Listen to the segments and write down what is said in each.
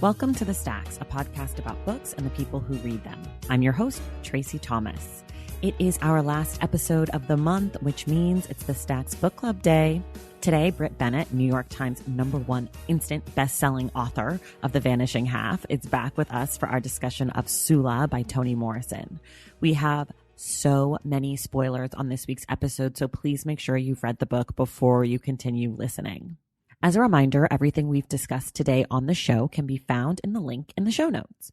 Welcome to The Stacks, a podcast about books and the people who read them. I'm your host, Tracy Thomas. It is our last episode of the month, which means it's the Stacks Book Club Day. Today, Bennett, New York Times #1 instant best-selling author of The Vanishing Half, is back with us for our discussion of Sula by Toni Morrison. We have so many spoilers on this week's episode, so please make sure you've read the book before you continue listening. As a reminder, everything we've discussed today on the show can be found in the link in the show notes.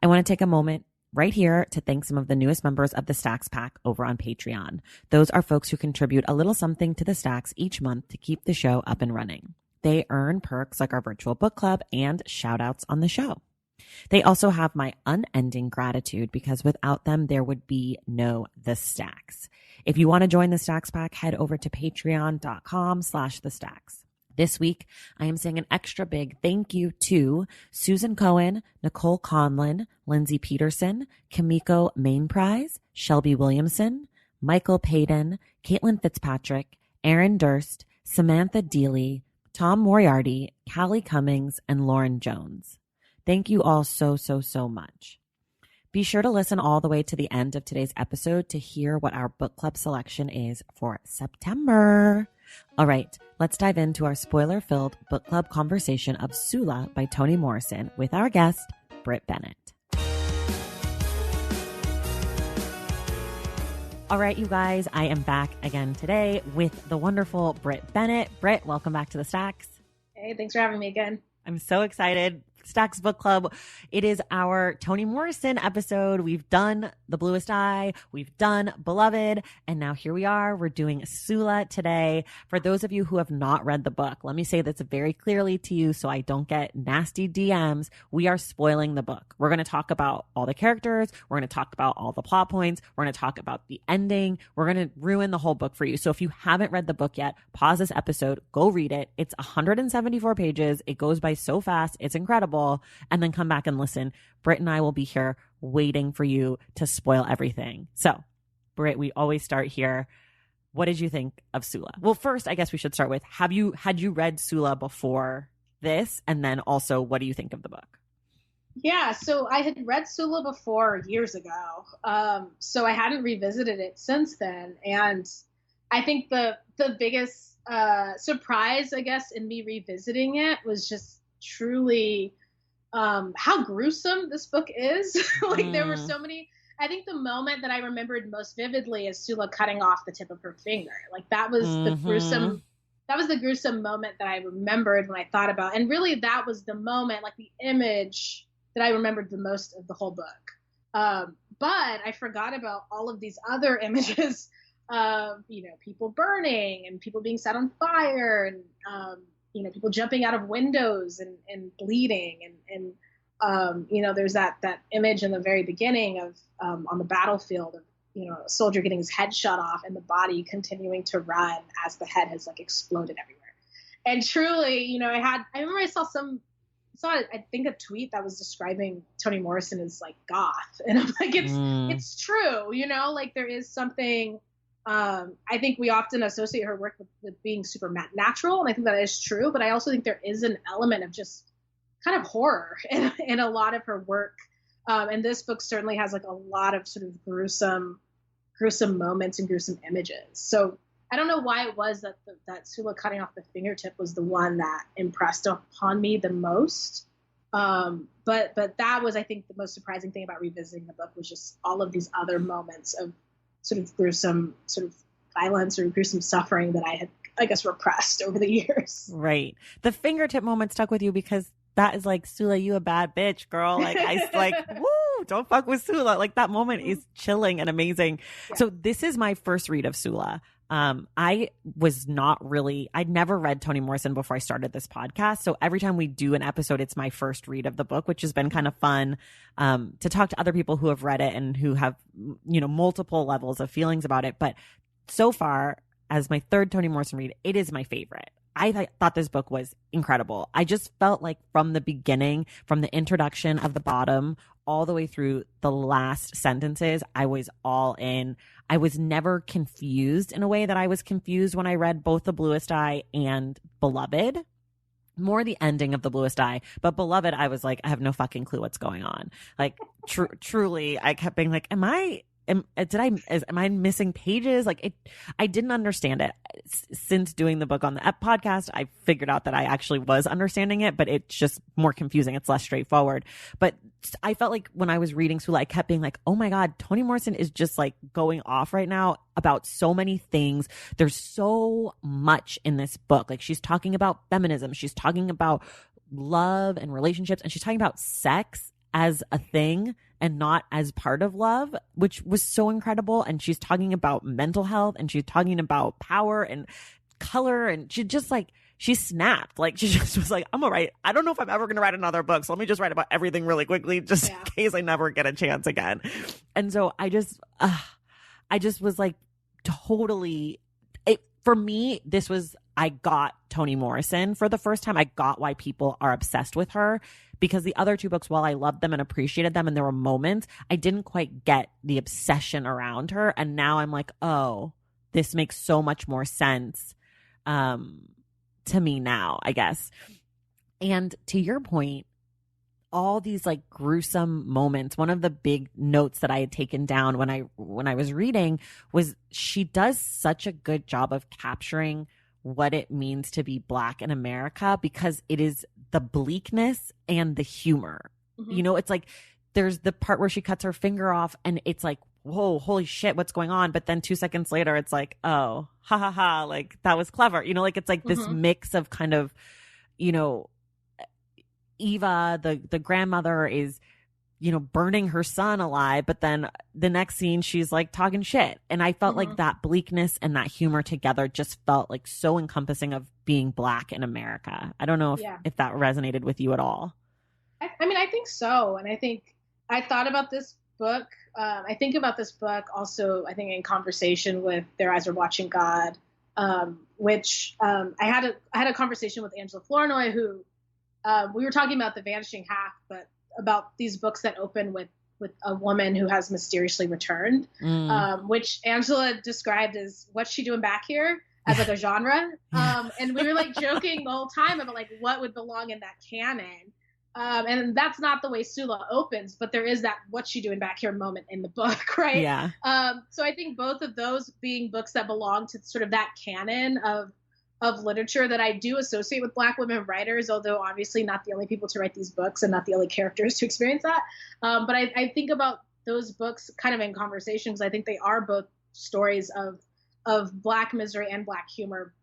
I want to take a moment right here to thank some of the newest members of the Stacks Pack over on Patreon. Those are folks who contribute a little something to the Stacks each month to keep the show up and running. They earn perks like our virtual book club and shout outs on the show. They also have my unending gratitude because without them, there would be no The Stacks. If you want to join the Stacks Pack, head over to patreon.com/thestacks. This week, I am saying an extra big thank you to Susan Cohen, Nicole Conlon, Lindsay Peterson, Kimiko Mainprize, Shelby Williamson, Michael Payton, Caitlin Fitzpatrick, Aaron Durst, Samantha Deely, Tom Moriarty, Callie Cummings, and Lauren Jones. Thank you all so much. Be sure to listen all the way to the end of today's episode to hear what our book club selection is for September. All right, let's dive into our spoiler-filled book club conversation of Sula by Toni Morrison with our guest, Brit Bennett. All right, you guys, I am back again today with the wonderful Brit Bennett. Brit, welcome back to the Stacks. Hey, thanks for having me again. I'm so excited. Stacks Book Club. It is our Toni Morrison episode. We've done The Bluest Eye. We've done Beloved. And now here we are. We're doing Sula today. For those of you who have not read the book, let me say this very clearly to you so I don't get nasty DMs. We are spoiling the book. We're going to talk about all the characters. We're going to talk about all the plot points. We're going to talk about the ending. We're going to ruin the whole book for you. So if you haven't read the book yet, pause this episode, go read it. It's 174 pages. It goes by so fast. It's incredible. And then come back and listen. Brit and I will be here waiting for you to spoil everything. So, Brit, we always start here. What did you think of Sula? Well, first, I guess we should start with, had you read Sula before this? And then also, what do you think of the book? Yeah, so I had read Sula before years ago. So I hadn't revisited it since then. And I think the biggest surprise, I guess, in me revisiting it was just truly how gruesome this book is. There were so many. I think the moment that I remembered most vividly is Sula cutting off the tip of her finger. That was the gruesome. That was the gruesome moment that I remembered when I thought about, and really that was the moment, the image that I remembered the most of the whole book. But I forgot about all of these other images of people burning and people being set on fire and people jumping out of windows and bleeding. And there's that image in the very beginning of on the battlefield of, a soldier getting his head shot off and the body continuing to run as the head has exploded everywhere. And truly, I remember I saw I think a tweet that was describing Toni Morrison as goth. And I'm like, it's true, there is something. I think we often associate her work with being super natural, and I think that is true. But I also think there is an element of just kind of horror in a lot of her work. And this book certainly has a lot of sort of gruesome moments and gruesome images. So I don't know why it was that Sula cutting off the fingertip was the one that impressed upon me the most. But that was, I think, the most surprising thing about revisiting the book was just all of these other moments of sort of gruesome sort of violence or gruesome suffering that I had, I guess, repressed over the years. Right. The fingertip moment stuck with you because that is Sula, you a bad bitch, girl. Woo, don't fuck with Sula. That moment is chilling and amazing. Yeah. So this is my first read of Sula. I'd never read Toni Morrison before I started this podcast. So every time we do an episode, it's my first read of the book, which has been kind of fun, to talk to other people who have read it and who have, multiple levels of feelings about it. But so far, as my third Toni Morrison read, it is my favorite. I thought this book was incredible. I just felt like from the beginning, from the introduction of the bottom all the way through the last sentences, I was all in. I was never confused in a way that I was confused when I read both The Bluest Eye and Beloved. more the ending of The Bluest Eye, but Beloved, I was like, I have no fucking clue what's going on. Like, truly, I kept being like, am I missing pages? Like, I didn't understand it. Since doing the book on the podcast, I figured out that I actually was understanding it, but it's just more confusing. It's less straightforward. But I felt like when I was reading Sula, I kept being like, oh my God, Toni Morrison is just like going off right now about so many things. There's so much in this book. Like, she's talking about feminism. She's talking about love and relationships, and she's talking about sex as a thing and not as part of love, which was so incredible. And she's talking about mental health, and she's talking about power and color, and she snapped. Like, she just was like, I'm gonna write, I don't know if I'm ever gonna write another book, so let me just write about everything really quickly, just in case I never get a chance again. And so I just was like, totally, for me, I got Toni Morrison for the first time. I got why people are obsessed with her, because the other two books, while I loved them and appreciated them and there were moments, I didn't quite get the obsession around her. And now I'm like, oh, this makes so much more sense to me now, I guess. And to your point, all these like gruesome moments, one of the big notes that I had taken down when I was reading was she does such a good job of capturing what it means to be Black in America, because it is the bleakness and the humor. Mm-hmm. You know, it's like there's the part where she cuts her finger off and it's like, whoa, holy shit, what's going on? But then 2 seconds later, it's like, oh, ha ha ha, like that was clever. You know, like it's like this mix of kind of, you know, Eva, the grandmother, is, you know, burning her son alive, but then the next scene she's like talking shit. And I felt like that bleakness and that humor together just felt like so encompassing of being Black in America. I don't know if that resonated with you at all. I mean, I think so. And I think I thought about this book. I think about this book also, I think, in conversation with Their Eyes Are Watching God, which I had a conversation with Angela Flournoy, who we were talking about The Vanishing Half, but about these books that open with a woman who has mysteriously returned, which Angela described as what's she doing back here, as like a genre. And we were like joking the whole time about like what would belong in that canon. And that's not the way Sula opens, but there is that what's she doing back here moment in the book, right? Yeah. So I think both of those being books that belong to sort of that canon of literature that I do associate with Black women writers, although obviously not the only people to write these books and not the only characters to experience that. But I think about those books kind of in conversation, because I think they are both stories of Black misery and Black humor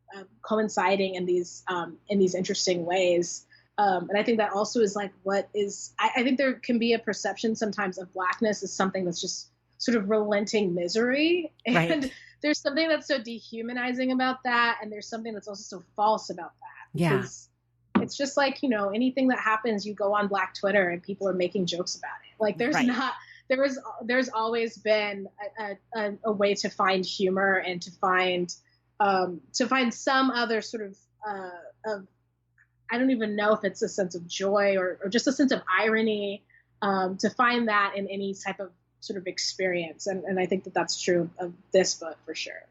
coinciding in these interesting ways. And I think that also is like I think there can be a perception sometimes of Blackness as something that's just sort of relenting misery. And right. There's something that's so dehumanizing about that. And there's something that's also so false about that. Yeah. Because it's just like, you know, anything that happens, you go on Black Twitter and people are making jokes about it. Like there's always been a way to find humor and to find some other sort of I don't even know if it's a sense of joy or just a sense of irony, to find that in any type of sort of experience. And I think that that's true of this book for sure.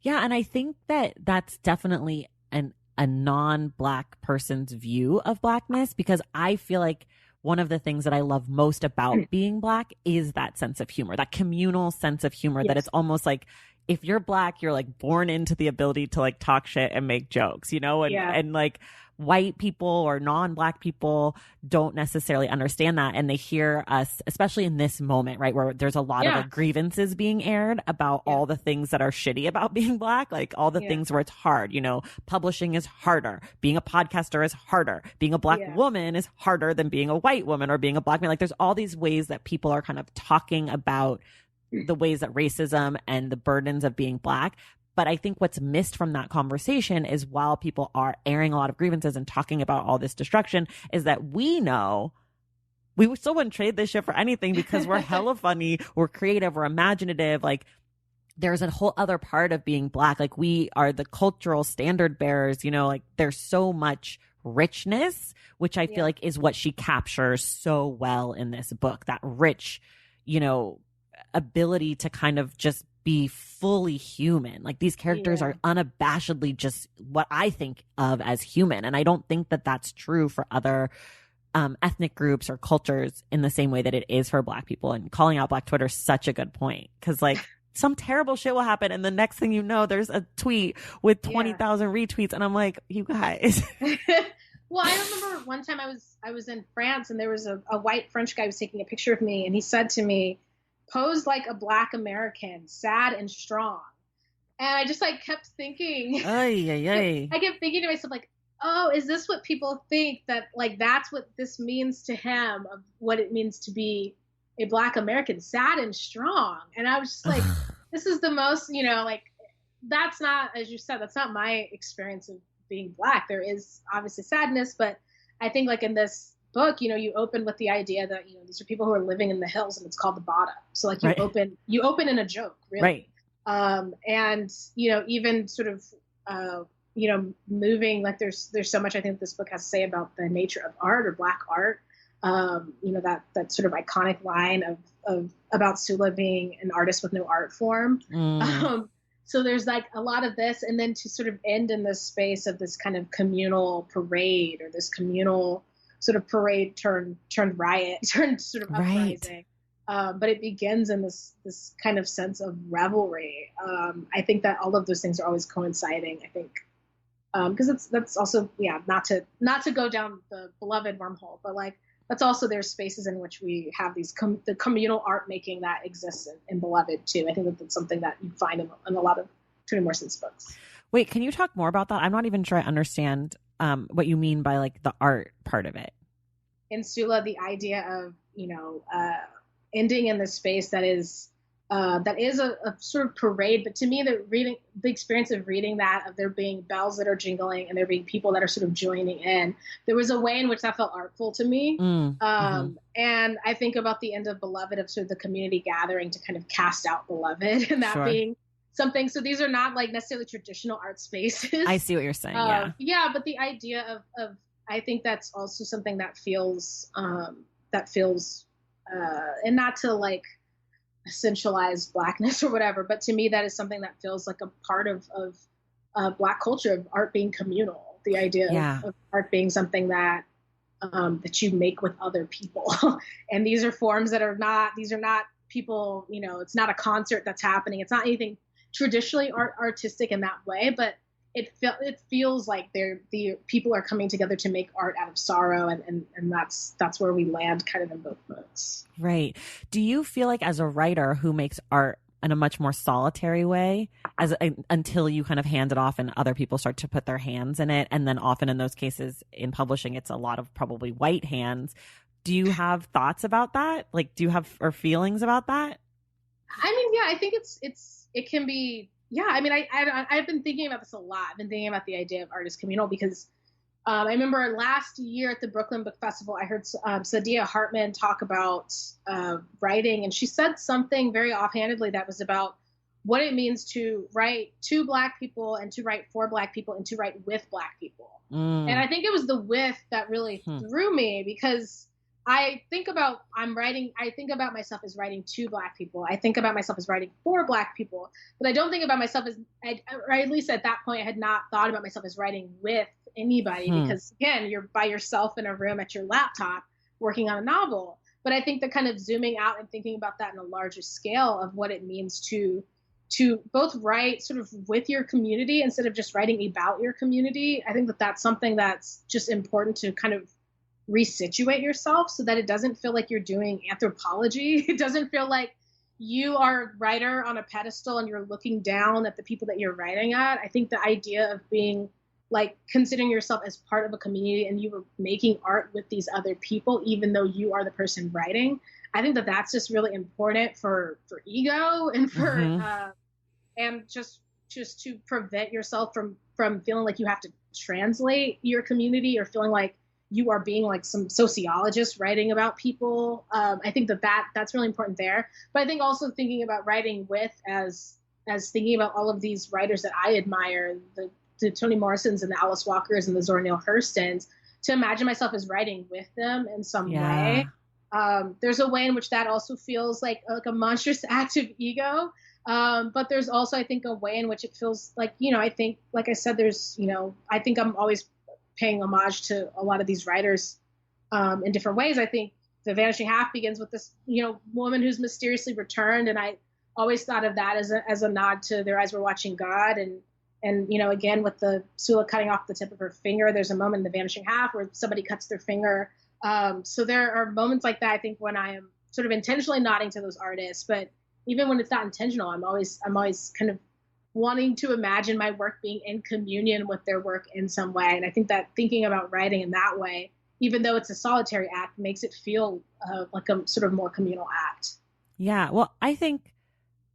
Yeah. And I think that that's definitely a non-Black person's view of Blackness, because I feel like one of the things that I love most about being Black is that sense of humor, that communal sense of humor, that it's almost like if you're Black, you're like born into the ability to like talk shit and make jokes, you know, and like white people or non-Black people don't necessarily understand that. And they hear us, especially in this moment, right, where there's a lot of grievances being aired about all the things that are shitty about being Black, like all the things where it's hard, you know, publishing is harder, being a podcaster is harder, being a Black woman is harder than being a white woman or being a Black man. Like there's all these ways that people are kind of talking about the ways that racism and the burdens of being Black. But I think what's missed from that conversation is, while people are airing a lot of grievances and talking about all this destruction, is that we know we still wouldn't trade this shit for anything, because we're hella funny, we're creative, we're imaginative. Like there's a whole other part of being Black. Like we are the cultural standard bearers, you know, like there's so much richness, which I feel like is what she captures so well in this book, that rich, you know, ability to kind of just be fully human. Like these characters are unabashedly just what I think of as human. And I don't think that that's true for other ethnic groups or cultures in the same way that it is for Black people. And calling out Black Twitter is such a good point, because like some terrible shit will happen and the next thing you know, there's a tweet with 20,000 retweets, and I'm like, you guys. Well, I remember one time I was in France, and there was a white French guy who was taking a picture of me, and he said to me, "Pose like a Black American, sad and strong." And I just like kept thinking, I kept thinking to myself, like, oh, is this what people think, that like that's what this means to him, of what it means to be a Black American, sad and strong? And I was just like, this is the most, like, that's not, as you said, that's not my experience of being Black. There is obviously sadness, but I think like in this book, you open with the idea that, these are people who are living in the hills, and it's called the bottom. So like you open in a joke, really. Right. And, even sort of, moving, like there's so much I think this book has to say about the nature of art, or Black art. That sort of iconic line of about Sula being an artist with no art form. So there's like a lot of this, and then to sort of end in this space of this kind of communal parade, or this communal sort of parade turned riot, turned sort of uprising. But it begins in this kind of sense of revelry. I think that all of those things are always coinciding. I think because that's also not to go down the beloved wormhole, but like that's also, there's spaces in which we have these the communal art making that exists in Beloved too. I think that that's something that you find in a lot of Toni Morrison's books. Wait, can you talk more about that? I'm not even sure I understand what you mean by like the art part of it. In Sula, the idea of ending in this space that is a sort of parade, but to me, the experience of reading that, of there being bells that are jingling and there being people that are sort of joining in, there was a way in which that felt artful to me. And I think about the end of Beloved, of sort of the community gathering to kind of cast out Beloved, and that being something. So these are not like necessarily traditional art spaces. I see what you're saying. But the idea of I think that's also something that feels and not to like essentialize Blackness or whatever, but to me that is something that feels like a part of Black culture, of art being communal, the idea of art being something that that you make with other people. And these are forms that are not people, it's not a concert that's happening, it's not anything traditionally artistic in that way, but it feels like the people are coming together to make art out of sorrow, and that's where we land kind of in both books. Right. Do you feel like, as a writer who makes art in a much more solitary way, until you kind of hand it off and other people start to put their hands in it, and then often in those cases in publishing it's a lot of probably white hands, do you have thoughts about that? Like, do you have or feelings about that? I mean, I think it can be. I mean, I've been thinking about this a lot. I've been thinking about the idea of art as communal, because I remember last year at the Brooklyn Book Festival, I heard Saidiya Hartman talk about writing, and she said something very offhandedly that was about what it means to write to Black people, and to write for Black people, and to write with Black people. And I think it was the with that really threw me, because I think about myself as writing to Black people. I think about myself as writing for Black people, but I don't think about myself as, or at least at that point, I had not thought about myself as writing with anybody, because again, you're by yourself in a room at your laptop working on a novel. But I think that kind of zooming out and thinking about that in a larger scale of what it means to both write sort of with your community instead of just writing about your community. I think that that's something that's just important to kind of resituate yourself, so that it doesn't feel like you're doing anthropology. It doesn't feel like you are a writer on a pedestal and you're looking down at the people that you're writing at. I think the idea of being like considering yourself as part of a community, and you were making art with these other people, even though you are the person writing, I think that that's just really important for ego, and for and just to prevent yourself from feeling like you have to translate your community, or feeling like you are being like some sociologist writing about people. I think that's really important there. But I think also thinking about writing with as thinking about all of these writers that I admire, the Toni Morrisons and the Alice Walkers and the Zora Neale Hurstons, to imagine myself as writing with them in some way. There's a way in which that also feels like a monstrous act of ego. But there's also, I think, a way in which it feels like, I think, like I said, there's, I think I'm always paying homage to a lot of these writers in different ways. I think The Vanishing Half begins with this, woman who's mysteriously returned. And I always thought of that as a nod to Their Eyes Were Watching God. And again, with the Sula cutting off the tip of her finger, there's a moment in The Vanishing Half where somebody cuts their finger. So there are moments like that, I think, when I am sort of intentionally nodding to those artists, but even when it's not intentional, I'm always kind of wanting to imagine my work being in communion with their work in some way. And I think that thinking about writing in that way, even though it's a solitary act, makes it feel like a sort of more communal act. Yeah. Well, I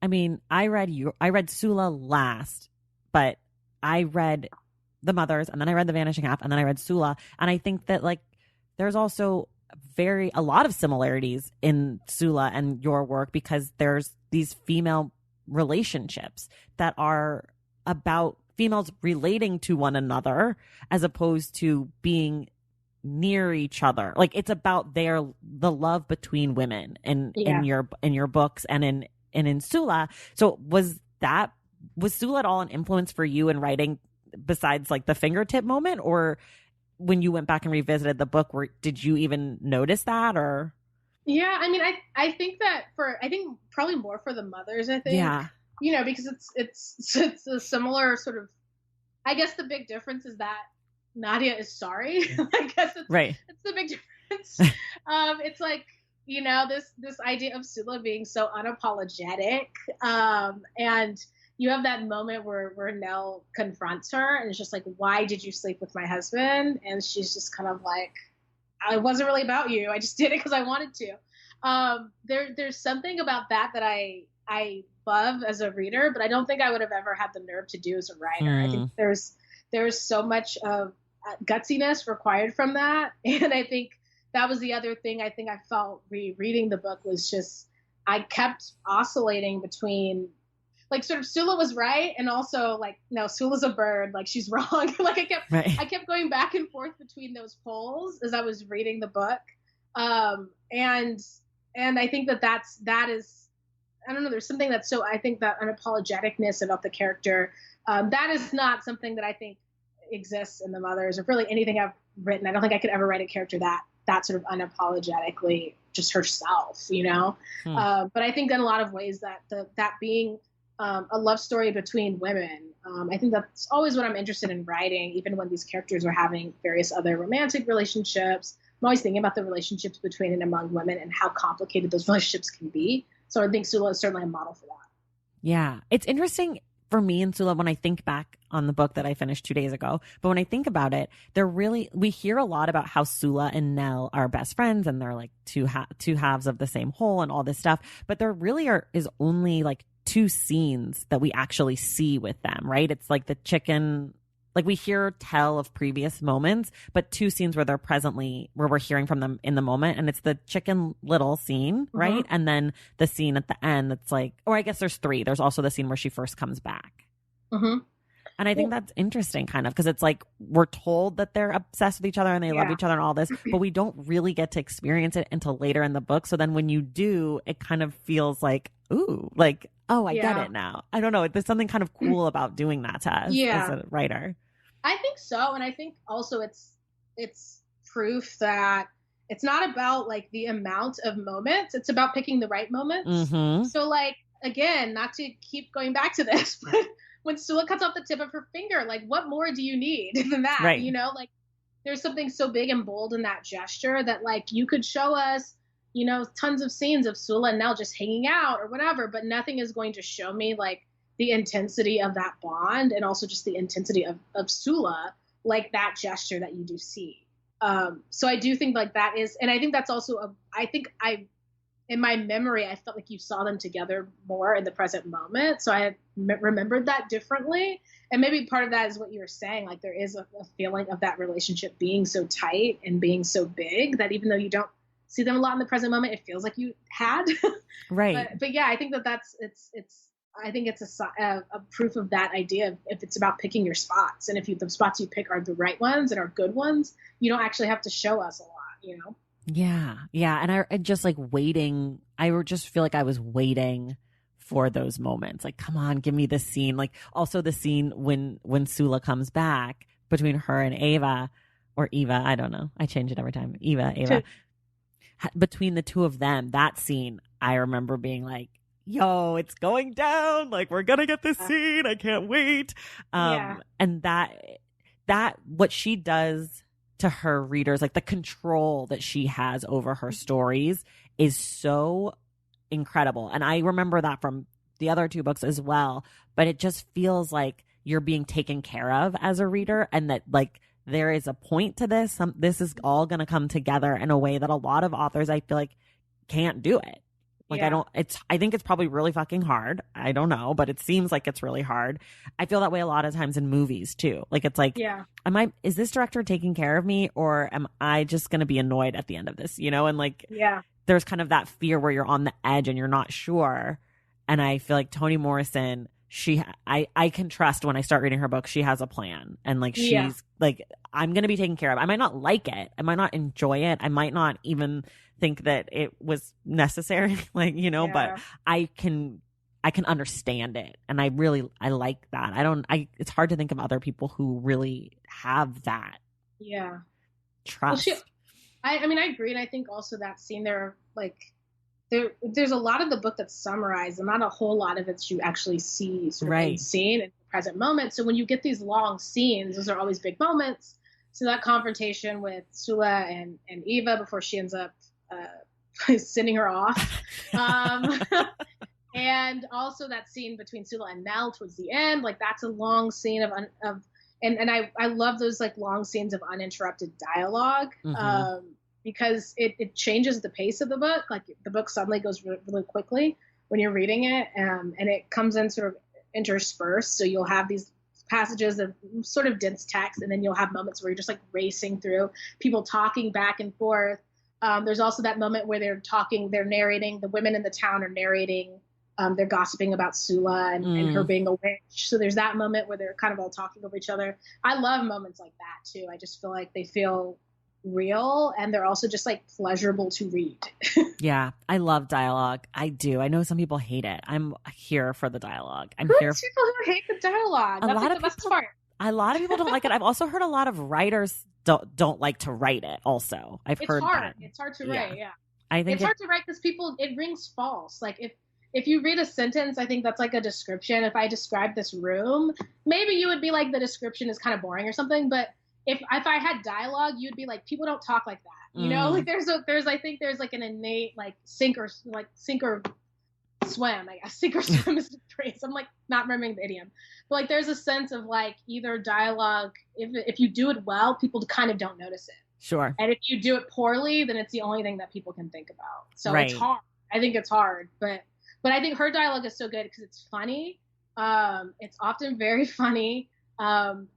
read Sula last, but I read The Mothers, and then I read The Vanishing Half, and then I read Sula. And I think that there's also a lot of similarities in Sula and your work, because there's these female relationships that are about females relating to one another as opposed to being near each other. Like, it's about the love between women in your books and in Sula. So was Sula at all an influence for you in writing, besides like the fingertip moment, or when you went back and revisited the book, did you even notice that? Or yeah, I mean, I think that I think probably more for The Mothers, I think. Yeah. Because it's a similar sort of, I guess the big difference is that Nadia is sorry. I guess it's the big difference. It's like, this idea of Sula being so unapologetic. And you have that moment where Nell confronts her and it's just like, why did you sleep with my husband? And she's just kind of like, it wasn't really about you. I just did it because I wanted to. There's something about that I love as a reader, but I don't think I would have ever had the nerve to do as a writer. I think there's so much of gutsiness required from that. And I think that was the other thing I think I felt rereading the book was just, I kept oscillating between, like, sort of Sula was right, and also like, no, Sula's a bird, like she's wrong. Like I kept going back and forth between those poles as I was reading the book. And I think that is, I don't know, there's something that's so, I think that unapologeticness about the character, that is not something that I think exists in The Mothers or really anything I've written. I don't think I could ever write a character that sort of unapologetically just herself, But I think in a lot of ways that being a love story between women, I think that's always what I'm interested in writing, even when these characters are having various other romantic relationships. I'm always thinking about the relationships between and among women and how complicated those relationships can be. So I think Sula is certainly a model for that. Yeah. It's interesting for me in Sula when I think back on the book that I finished 2 days ago. But when I think about it, we hear a lot about how Sula and Nell are best friends and they're like two halves of the same whole and all this stuff. But there really is only like 2 scenes that we actually see with them, right? It's like the chicken, like we hear tell of previous moments, but 2 scenes where we're hearing from them in the moment. And it's the Chicken Little scene, right? Mm-hmm. And then the scene at the end that's like, or I guess there's 3. There's also the scene where she first comes back. Mm-hmm. And I think that's interesting kind of, because it's like we're told that they're obsessed with each other and they love each other and all this, but we don't really get to experience it until later in the book. So then when you do, it kind of feels like, ooh, like, oh, I get it now. I don't know. There's something kind of cool about doing that to us as a writer. I think so. And I think also it's proof that it's not about like the amount of moments. It's about picking the right moments. Mm-hmm. So like, again, not to keep going back to this, but when Sula cuts off the tip of her finger, like what more do you need than that? Right. Like there's something so big and bold in that gesture that like you could show us, tons of scenes of Sula and Nell just hanging out or whatever, but nothing is going to show me like the intensity of that bond and also just the intensity of Sula, like that gesture that you do see. So I do think like that is, and I think that's also, in my memory, I felt like you saw them together more in the present moment. So I had remembered that differently. And maybe part of that is what you were saying, like there is a feeling of that relationship being so tight and being so big that even though you don't see them a lot in the present moment, it feels like you had. Right. But yeah, I think I think it's a proof of that idea of if it's about picking your spots. And if the spots you pick are the right ones and are good ones, you don't actually have to show us a lot, Yeah. Yeah. And I just like waiting. I just feel like I was waiting for those moments. Like, come on, give me this scene. Like, also the scene when Sula comes back between her and Ava, or Eva, I don't know. I change it every time. Ava. Between the two of them, that scene, I remember being like, yo, it's going down. Like, we're going to get this scene. I can't wait. And that what she does to her readers, like the control that she has over her stories is so incredible. And I remember that from the other two books as well, but it just feels like you're being taken care of as a reader, and that like there is a point to this. This is all going to come together in a way that a lot of authors, I feel like, can't do it. Like, I think it's probably really fucking hard. I don't know, but it seems like it's really hard. I feel that way a lot of times in movies too. Like, it's like, is this director taking care of me, or am I just going to be annoyed at the end of this, you know? And like, there's kind of that fear where you're on the edge and you're not sure. And I feel like Toni Morrison, I can trust when I start reading her book, she has a plan, and like, she's like, I'm going to be taken care of. I might not like it. I might not enjoy it. I might not even think that it was necessary, like, you know, but I can understand it. And I like that. It's hard to think of other people who really have that trust. Well, I mean, I agree. And I think also that scene there, like, there's a lot of the book that's summarized, and not a whole lot of it you actually see sort of in scene in the present moment. So when you get these long scenes, those are always big moments. So that confrontation with Sula and Eva before she ends up sending her off. And also that scene between Sula and Nell towards the end, like that's a long scene and I love those like long scenes of uninterrupted dialogue, because it changes the pace of the book. Like the book suddenly goes really quickly when you're reading it, and it comes in sort of interspersed. So you'll have these passages of sort of dense text, and then you'll have moments where you're just like racing through people talking back and forth. There's also that moment where they're narrating, the women in the town are narrating, they're gossiping about Sula and her being a witch. So there's that moment where they're kind of all talking over each other. I love moments like that too. I just feel like they feel real, and they're also just like pleasurable to read. Yeah, I love dialogue. I do. I know some people hate it. I'm here for the dialogue. People who hate the dialogue. That's like the best part. A lot of people don't like it. I've also heard a lot of writers don't like to write it. Also, I've heard that. It's hard to write. Yeah, I think it's hard to write because it rings false. Like if you read a sentence, I think that's like a description. If I describe this room, maybe you would be like, the description is kind of boring or something. But if I had dialogue, you'd be like, people don't talk like that. You know, like there's like an innate like sink or swim. I guess sink or swim is the phrase. I'm like not remembering the idiom, but like there's a sense of like either dialogue. If you do it well, people kind of don't notice it. Sure. And if you do it poorly, then it's the only thing that people can think about. So It's hard. I think it's hard, but I think her dialogue is so good because it's funny. It's often very funny. And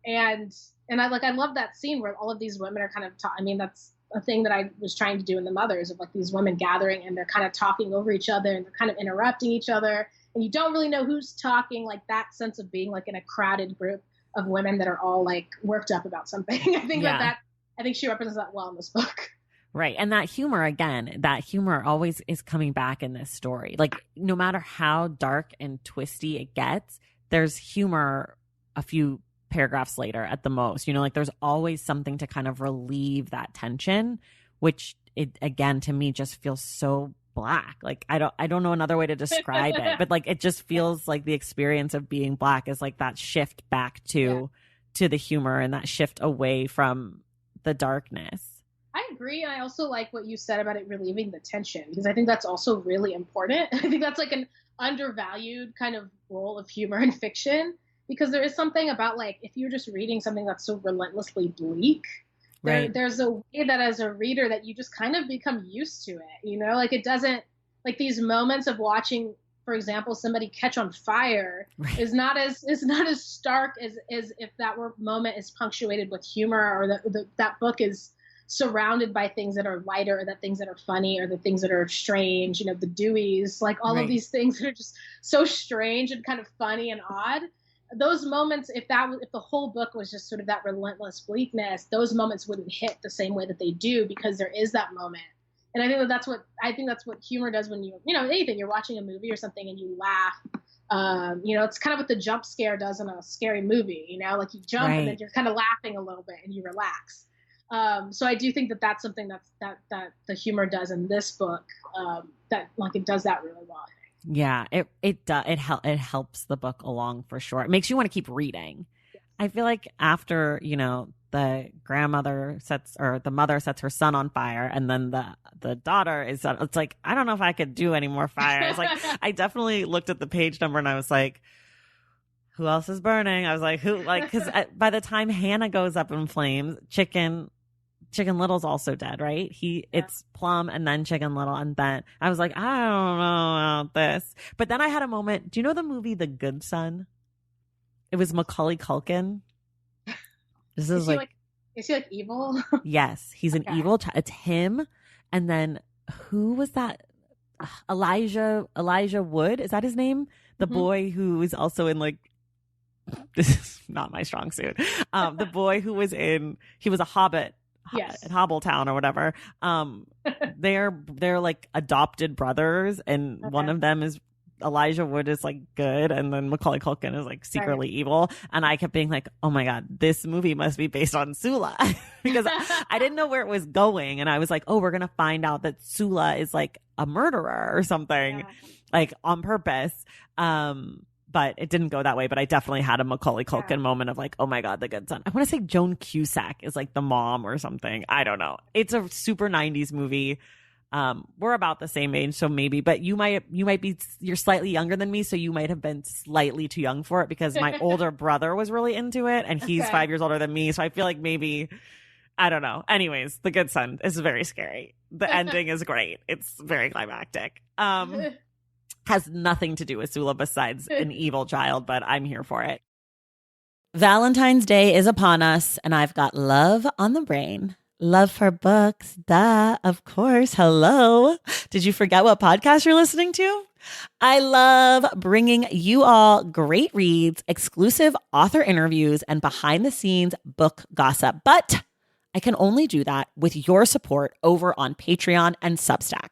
I love that scene where all of these women are kind of I mean, that's a thing that I was trying to do in The Mothers, of like these women gathering and they're kind of talking over each other and they're kind of interrupting each other, and you don't really know who's talking, like that sense of being like in a crowded group of women that are all like worked up about something. I think I think she represents that well in this book. Right. And that humor always is coming back in this story. Like no matter how dark and twisty it gets, there's humor a few paragraphs later at the most, you know, like there's always something to kind of relieve that tension, which it again to me just feels so Black. Like I don't know another way to describe it, but like it just feels like the experience of being Black is like that shift back to the humor and that shift away from the darkness. I agree. And I also like what you said about it relieving the tension, because I think that's also really important. I think that's like an undervalued kind of role of humor in fiction, because there is something about like if you're just reading something that's so relentlessly bleak, right, there's a way that as a reader that you just kind of become used to it, you know, like it doesn't, like these moments of watching, for example, somebody catch on fire is not as stark as if that moment is punctuated with humor, or that book is surrounded by things that are lighter, or that things that are funny, or the things that are strange, you know, the Deweys, like all of these things that are just so strange and kind of funny and odd. Those moments, if the whole book was just sort of that relentless bleakness, those moments wouldn't hit the same way that they do, because there is that moment And I think that's what humor does when anything, you're watching a movie or something and you laugh. It's kind of what the jump scare does in a scary movie, like you jump and then you're kind of laughing a little bit and you relax. So I do think that that's something that the humor does in this book, that like it does that really well. Yeah, it helps the book along for sure. It makes you want to keep reading. I feel like after, the the mother sets her son on fire, and then the daughter it's like, I don't know if I could do any more fires. Like, I definitely looked at the page number and I was like, who else is burning? I was like, who, like, because by the time Hannah goes up in flames, Chicken Little's also dead, right? It's Plum and then Chicken Little, and then I was like, I don't know about this. But then I had a moment. Do you know the movie The Good Son? It was Macaulay Culkin. This is is he like evil? Yes, he's an evil child. It's him, and then who was that? Elijah Wood, is that his name? The boy who is also in like. This is not my strong suit. The boy who was he was a hobbit. Yes. At Hobbletown or whatever. They're like adopted brothers, and one of them is Elijah Wood is like good, and then Macaulay Culkin is like secretly evil. And I kept being like, oh my God, this movie must be based on Sula because I didn't know where it was going. And I was like, oh, we're going to find out that Sula is like a murderer or something, like on purpose. But it didn't go that way. But I definitely had a Macaulay Culkin moment of like, oh my God, The Good Son. I want to say Joan Cusack is like the mom or something. I don't know. It's a super 90s movie. We're about the same age, so maybe, but you're slightly younger than me, so you might have been slightly too young for it because my older brother was really into it and he's 5 years older than me. So I feel like maybe, I don't know. Anyways, The Good Son is very scary. The ending is great. It's very climactic. Has nothing to do with Sula besides an evil child, but I'm here for it. Valentine's Day is upon us, and I've got love on the brain. Love for books. Duh, of course. Hello. Did you forget what podcast you're listening to? I love bringing you all great reads, exclusive author interviews, and behind the scenes book gossip. But I can only do that with your support over on Patreon and Substack.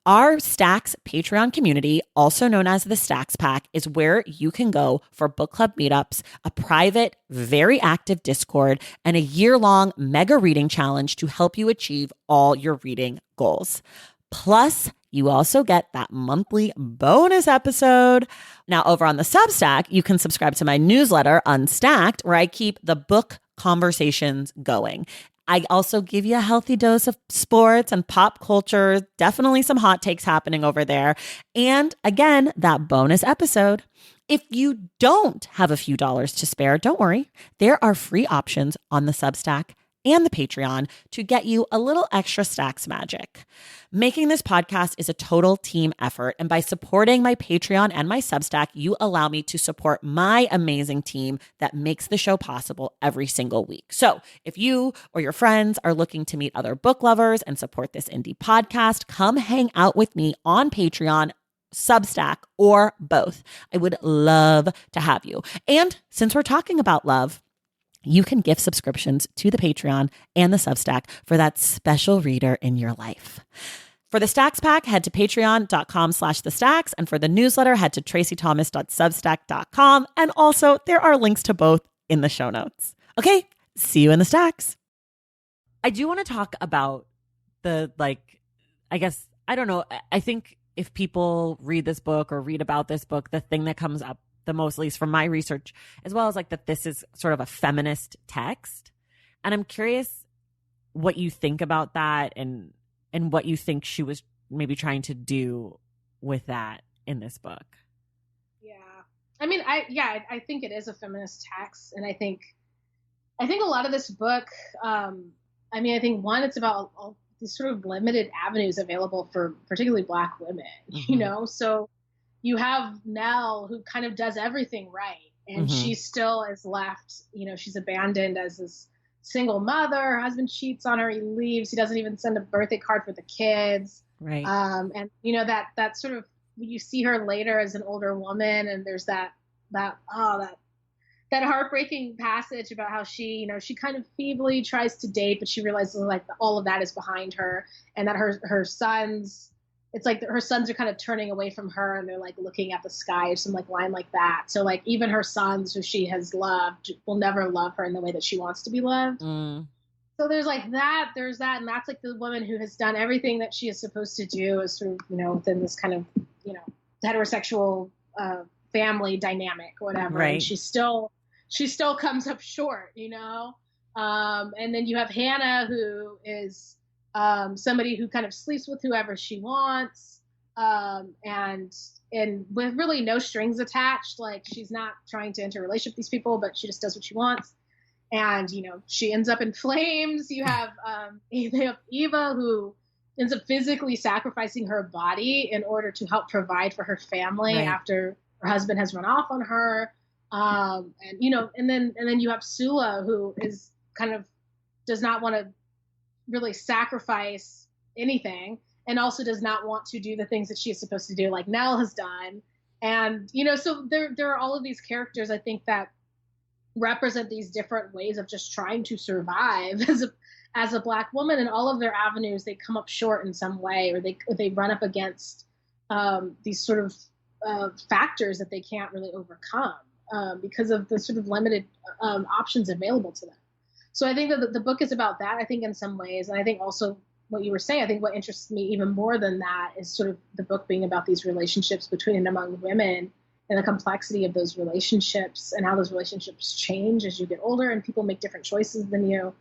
Our Stacks Patreon community, also known as the Stacks Pack, is where you can go for book club meetups, a private, very active Discord, and a year-long mega reading challenge to help you achieve all your reading goals. Plus, you also get that monthly bonus episode. Now, over on the Substack, you can subscribe to my newsletter, Unstacked, where I keep the book conversations going. I also give you a healthy dose of sports and pop culture, definitely some hot takes happening over there. And again, that bonus episode. If you don't have a few dollars to spare, don't worry. There are free options on the Substack and the Patreon to get you a little extra Stacks magic. Making this podcast is a total team effort, and by supporting my Patreon and my Substack, you allow me to support my amazing team that makes the show possible every single week. So if you or your friends are looking to meet other book lovers and support this indie podcast, come hang out with me on Patreon, Substack, or both. I would love to have you. And since we're talking about love, you can gift subscriptions to the Patreon and the Substack for that special reader in your life. For the Stacks Pack, head to patreon.com/thestacks. And for the newsletter, head to tracythomas.substack.com. And also, there are links to both in the show notes. Okay, see you in the Stacks. I do want to talk about I don't know. I think if people read this book or read about this book, the thing that comes up the most, at least from my research, as well as like that this is sort of a feminist text. And I'm curious what you think about that and what you think she was maybe trying to do with that in this book. Yeah. I mean, I think it is a feminist text. And I think a lot of this book, I think one, it's about all these sort of limited avenues available for particularly Black women, so you have Nell, who kind of does everything right. And she still is left, she's abandoned as this single mother. Her husband cheats on her. He leaves. He doesn't even send a birthday card for the kids. Right. And that sort of, you see her later as an older woman, and there's that that heartbreaking passage about how she kind of feebly tries to date, but she realizes like all of that is behind her, and that her sons, it's like her sons are kind of turning away from her and they're like looking at the sky or some like line like that. So like even her sons who she has loved will never love her in the way that she wants to be loved. So there's like that, there's that, and that's like the woman who has done everything that she is supposed to do is sort of, within this kind of, heterosexual family dynamic or whatever. Right. And she still comes up short, and then you have Hannah, who is somebody who kind of sleeps with whoever she wants, and with really no strings attached. Like she's not trying to enter a relationship with these people, but she just does what she wants. And, she ends up in flames. You have Eva, who ends up physically sacrificing her body in order to help provide for her family after her husband has run off on her. And then you have Sula, who is kind of does not want to really sacrifice anything, and also does not want to do the things that she is supposed to do, like Nell has done. And, so there are all of these characters, I think, that represent these different ways of just trying to survive as a Black woman, and all of their avenues, they come up short in some way, or they run up against these sort of factors that they can't really overcome because of the sort of limited options available to them. So I think that the book is about that, I think, in some ways. And I think also what you were saying, I think what interests me even more than that is sort of the book being about these relationships between and among women, and the complexity of those relationships and how those relationships change as you get older and people make different choices than you.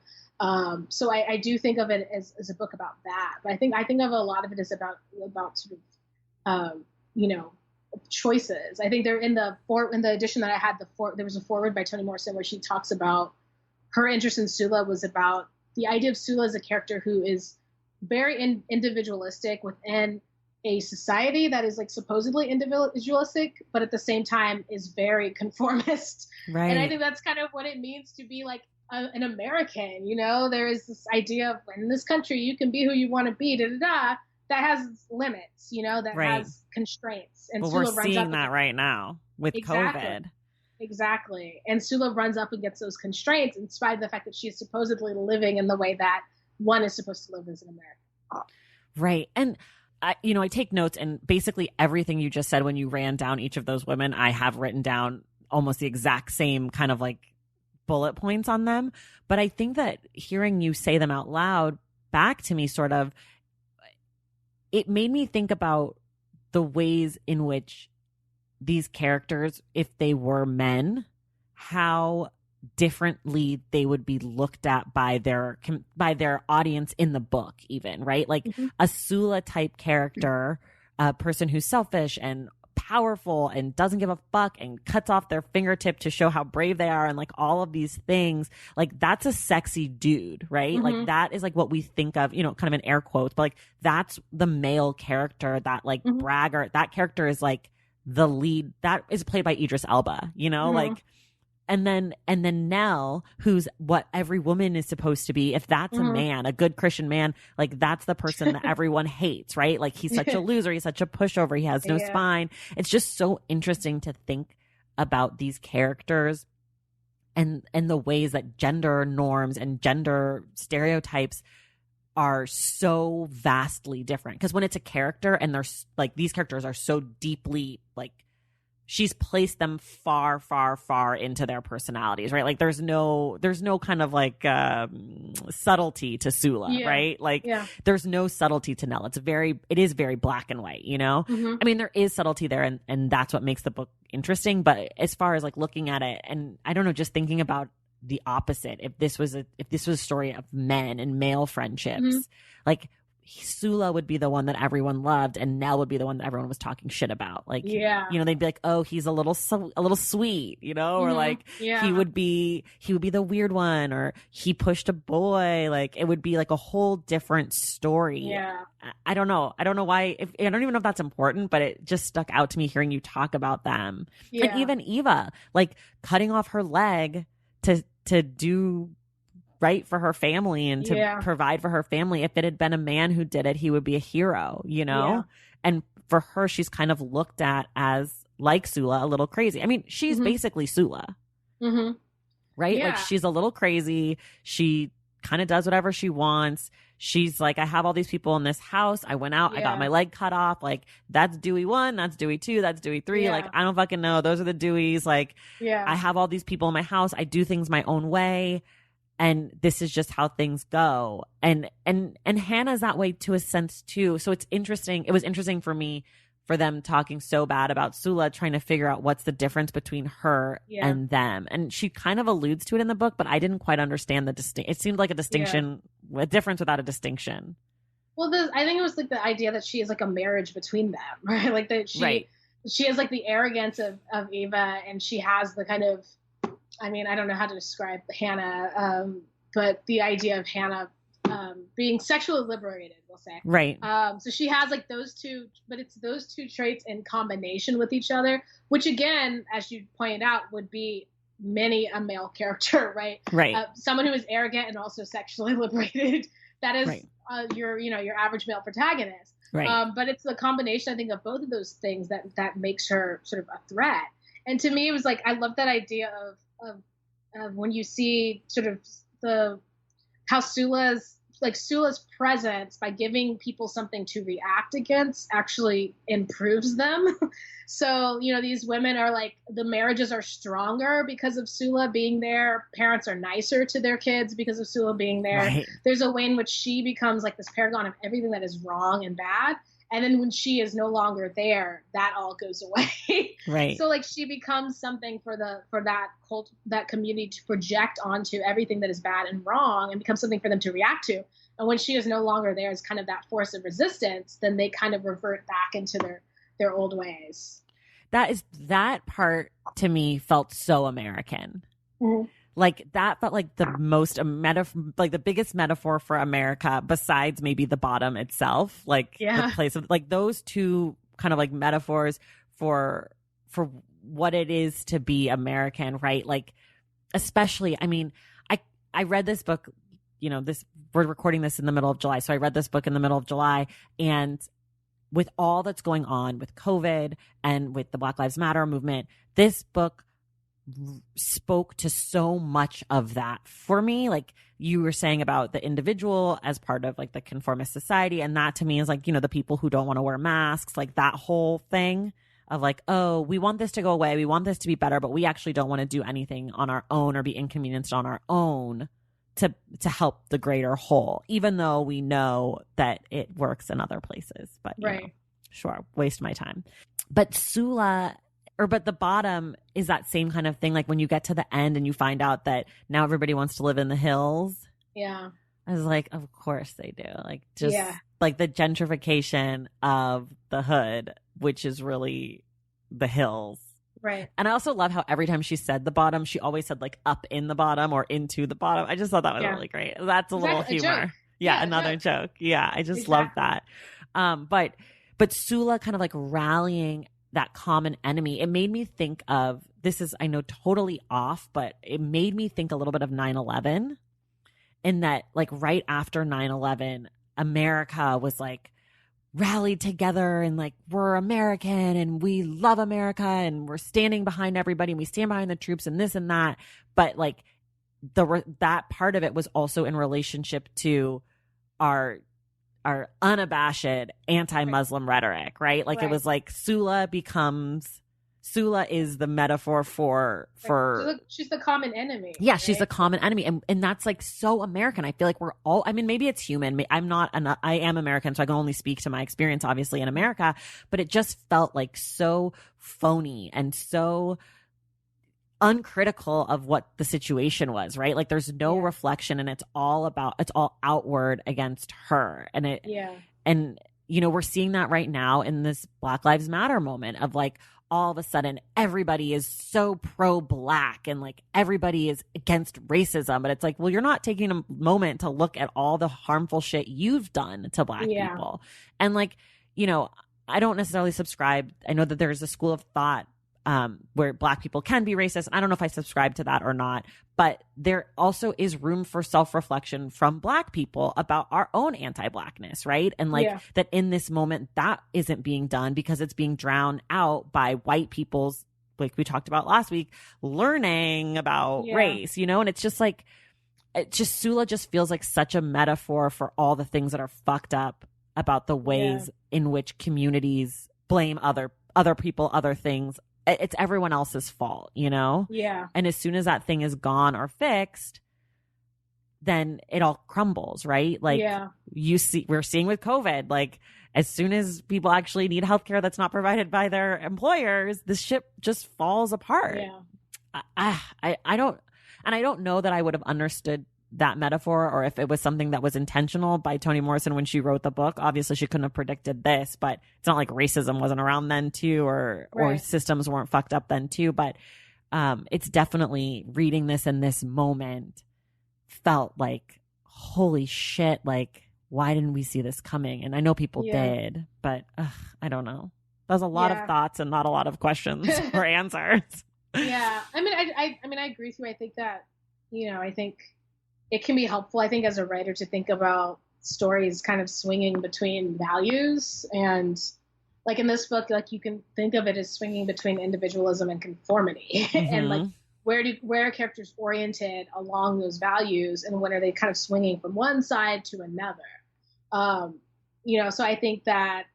So I do think of it as a book about that. But I think of a lot of it as about sort of, choices. I think they're in the edition that I had, there was a foreword by Toni Morrison where she talks about her interest in Sula was about the idea of Sula as a character who is very individualistic within a society that is like supposedly individualistic, but at the same time is very conformist. Right. And I think that's kind of what it means to be like an American. There is this idea of in this country you can be who you want to be, that has limits, that has constraints. And but Sula we're seeing that right now with COVID. Exactly. And Sula runs up against those constraints in spite of the fact that she's supposedly living in the way that one is supposed to live as an American. Right. And I take notes, and basically everything you just said when you ran down each of those women, I have written down almost the exact same kind of like bullet points on them. But I think that hearing you say them out loud back to me sort of, it made me think about the ways in which these characters, if they were men, how differently they would be looked at by their audience in the book, even, right? Like a Sula type character, a person who's selfish and powerful and doesn't give a fuck and cuts off their fingertip to show how brave they are, and like all of these things, like that's a sexy dude, right? Like that is like what we think of, kind of in air quotes, but like that's the male character, that like braggart. That character is like the lead, that is played by Idris Elba, like. And then Nell, who's what every woman is supposed to be, if that's a man, a good Christian man, like that's the person that everyone hates, right? Like he's such a loser. He's such a pushover. He has no spine. It's just so interesting to think about these characters and the ways that gender norms and gender stereotypes are so vastly different. Because when it's a character and there's like, these characters are so deeply like, she's placed them far, far, far into their personalities, right? Like there's no kind of like subtlety to Sula, right? Like there's no subtlety to Nell. It is very black and white, I mean, there is subtlety there, and that's what makes the book interesting. But as far as like looking at it, and I don't know, just thinking about the opposite, if this was a story of men and male friendships, like Sula would be the one that everyone loved, and Nell would be the one that everyone was talking shit about. Like, they'd be like, "Oh, he's a little sweet," or like he would be the weird one, or he pushed a boy. Like, it would be like a whole different story. Yeah, I don't know why. I don't even know if that's important, but it just stuck out to me hearing you talk about them. Yeah. And even Eva, like cutting off her leg to do right for her family and to provide for her family. If it had been a man who did it, he would be a hero, And for her, she's kind of looked at as like Sula, a little crazy. I mean, she's basically Sula. Mm-hmm. Right? Yeah. Like she's a little crazy. She kind of does whatever she wants. She's like, I have all these people in this house. I went out, I got my leg cut off. Like, that's Dewey 1, that's Dewey 2, that's Dewey 3. Yeah. Like, I don't fucking know. Those are the Deweys. Like, I have all these people in my house. I do things my own way. And this is just how things go. And Hannah's that way to a sense too. So it's interesting. It was interesting for me for them talking so bad about Sula, trying to figure out what's the difference between her and them. And she kind of alludes to it in the book, but I didn't quite understand the distinction. It seemed like a distinction, a difference without a distinction. Well, I think it was like the idea that she is like a marriage between them, right? Like that she has like the arrogance of Eva, and she has the kind of, I mean, I don't know how to describe Hannah, but the idea of Hannah being sexually liberated, we'll say. Right. So she has like those two, but it's those two traits in combination with each other, which again, as you pointed out, would be many a male character, right? Right. Someone who is arrogant and also sexually liberated. That is your average male protagonist. Right. But it's the combination, I think, of both of those things that makes her sort of a threat. And to me, it was like, I love that idea of when you see sort of how Sula's presence by giving people something to react against actually improves them. So, these women are like, the marriages are stronger because of Sula being there. Parents are nicer to their kids because of Sula being there. Right. There's a way in which she becomes like this paragon of everything that is wrong and bad. And then when she is no longer there, that all goes away. Right. So like she becomes something for that community to project onto everything that is bad and wrong, and becomes something for them to react to. And when she is no longer there as kind of that force of resistance, then they kind of revert back into their old ways. That part to me felt so American. Mm-hmm. Like that felt like the most like the biggest metaphor for America, besides maybe the bottom itself. Like the place of like those two kind of like metaphors for what it is to be American, right? Like, especially, I mean, I read this book, we're recording this in the middle of July. So I read this book in the middle of July, and with all that's going on with COVID and with the Black Lives Matter movement, this book spoke to so much of that for me. Like you were saying about the individual as part of like the conformist society. And that to me is like, the people who don't want to wear masks, like that whole thing of like, oh, we want this to go away. We want this to be better, but we actually don't want to do anything on our own or be inconvenienced on our own to help the greater whole, even though we know that it works in other places. But sure, waste my time. But but the bottom is that same kind of thing. Like when you get to the end and you find out that now everybody wants to live in the hills. Yeah. I was like, of course they do. Like just like the gentrification of the hood, which is really the hills. Right. And I also love how every time she said the bottom, she always said like up in the bottom or into the bottom. I just thought that was really great. That's a little humor. Another joke. Yeah. I just love that. But Sula kind of like rallying that common enemy. It made me think of, this is, I know, totally off, but it made me think a little bit of 9/11, in that like right after 9/11, America was like rallied together and like, we're American and we love America and we're standing behind everybody and we stand behind the troops and this and that. But like that part of it was also in relationship to our unabashed anti-Muslim rhetoric, right? Like it was like Sula is the metaphor for she's the common enemy. Yeah, right? She's the common enemy. And that's like so American. I feel like we're all, I mean, maybe it's human. I am American, so I can only speak to my experience, obviously, in America, but it just felt like so phony and so uncritical of what the situation was, right? Like there's no reflection, and it's all outward against her. And and we're seeing that right now in this Black Lives Matter moment of like, all of a sudden everybody is so pro-Black and like everybody is against racism. But it's like, well, you're not taking a moment to look at all the harmful shit you've done to Black people. And like, I don't necessarily subscribe. I know that there's a school of thought where Black people can be racist. I don't know if I subscribe to that or not, but there also is room for self-reflection from Black people about our own anti-Blackness, right? And like that in this moment, that isn't being done because it's being drowned out by white people's like we talked about last week, learning about race, you know? And it's just like, Sula just feels like such a metaphor for all the things that are fucked up about the ways in which communities blame other people, other things. It's everyone else's fault, you know? Yeah. And as soon as that thing is gone or fixed, then it all crumbles, right? Like we're seeing with COVID, like as soon as people actually need healthcare that's not provided by their employers, this ship just falls apart. Yeah. I don't know that I would have understood that metaphor or if it was something that was intentional by Toni Morrison when she wrote the book. Obviously she couldn't have predicted this, but it's not like racism wasn't around then too, or systems weren't fucked up then too. But it's definitely, reading this in this moment felt like, holy shit, like why didn't we see this coming? And I know people did, but I don't know. There's a lot of thoughts and not a lot of questions or answers. Yeah. I mean, I agree with you. I think that, you know, I think it can be helpful, I think, as a writer to think about stories kind of swinging between values. And like in this book, like you can think of it as swinging between individualism and conformity. And like, where are characters oriented along those values, and when are they kind of swinging from one side to another? You know, so I think that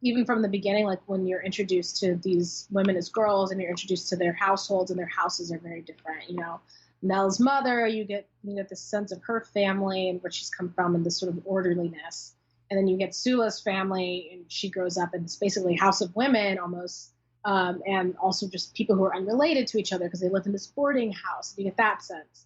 even from the beginning, like when you're introduced to these women as girls and you're introduced to their households, and their houses are very different, you know, Nell's mother, you get this sense of her family and where she's come from and this sort of orderliness. And then you get Sula's family, and she grows up in this basically house of women almost, and also just people who are unrelated to each other because they live in this boarding house. You get that sense.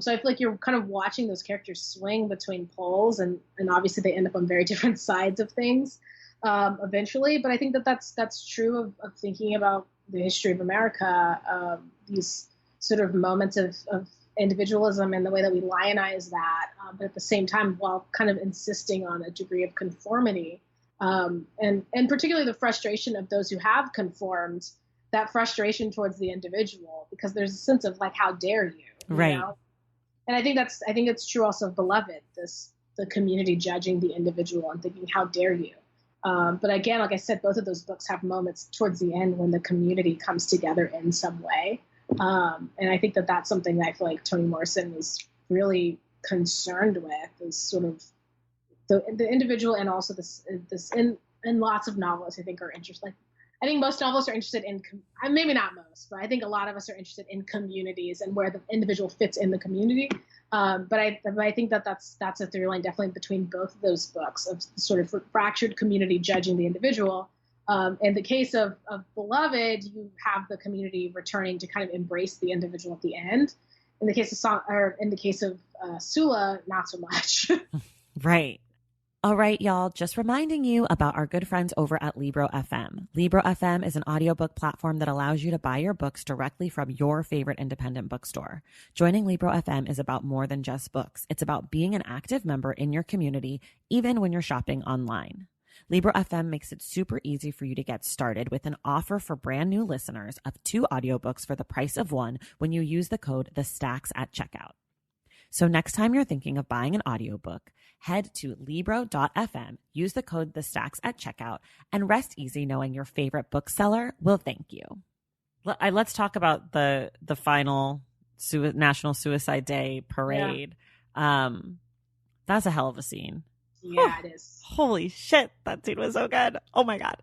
So I feel like you're kind of watching those characters swing between poles, and obviously they end up on very different sides of things eventually. But I think that that's true of thinking about the history of America, these sort of moments of individualism and the way that we lionize that, but at the same time, while kind of insisting on a degree of conformity, and particularly the frustration of those who have conformed, that frustration towards the individual, because there's a sense of like, how dare you, right? Know? And I think it's true also of Beloved, the community judging the individual and thinking, how dare you? But again, like I said, both of those books have moments towards the end when the community comes together in some way. And I think that that's something that I feel like Toni Morrison was really concerned with, is sort of the individual, and also this in lots of novelists I think are interested. Like, I think most novelists are interested in, maybe not most, but I think a lot of us are interested in communities and where the individual fits in the community. But I think that that's a through line definitely between both of those books, of sort of fractured community judging the individual. In the case of Beloved, you have the community returning to kind of embrace the individual at the end. In the case of Sula, not so much. Right. All right, y'all, just reminding you about our good friends over at Libro FM. Libro FM is an audiobook platform that allows you to buy your books directly from your favorite independent bookstore. Joining Libro FM is about more than just books. It's about being an active member in your community, even when you're shopping online. Libro FM makes it super easy for you to get started with an offer for brand new listeners of 2 audiobooks for the price of 1 when you use the code THESTACKS at checkout. So next time you're thinking of buying an audiobook, head to Libro.fm, use the code THESTACKS at checkout, and rest easy knowing your favorite bookseller will thank you. Let's talk about the final National Suicide Day parade. Yeah. That's a hell of a scene. Yeah, it is. Holy shit, that scene was so good. Oh my God.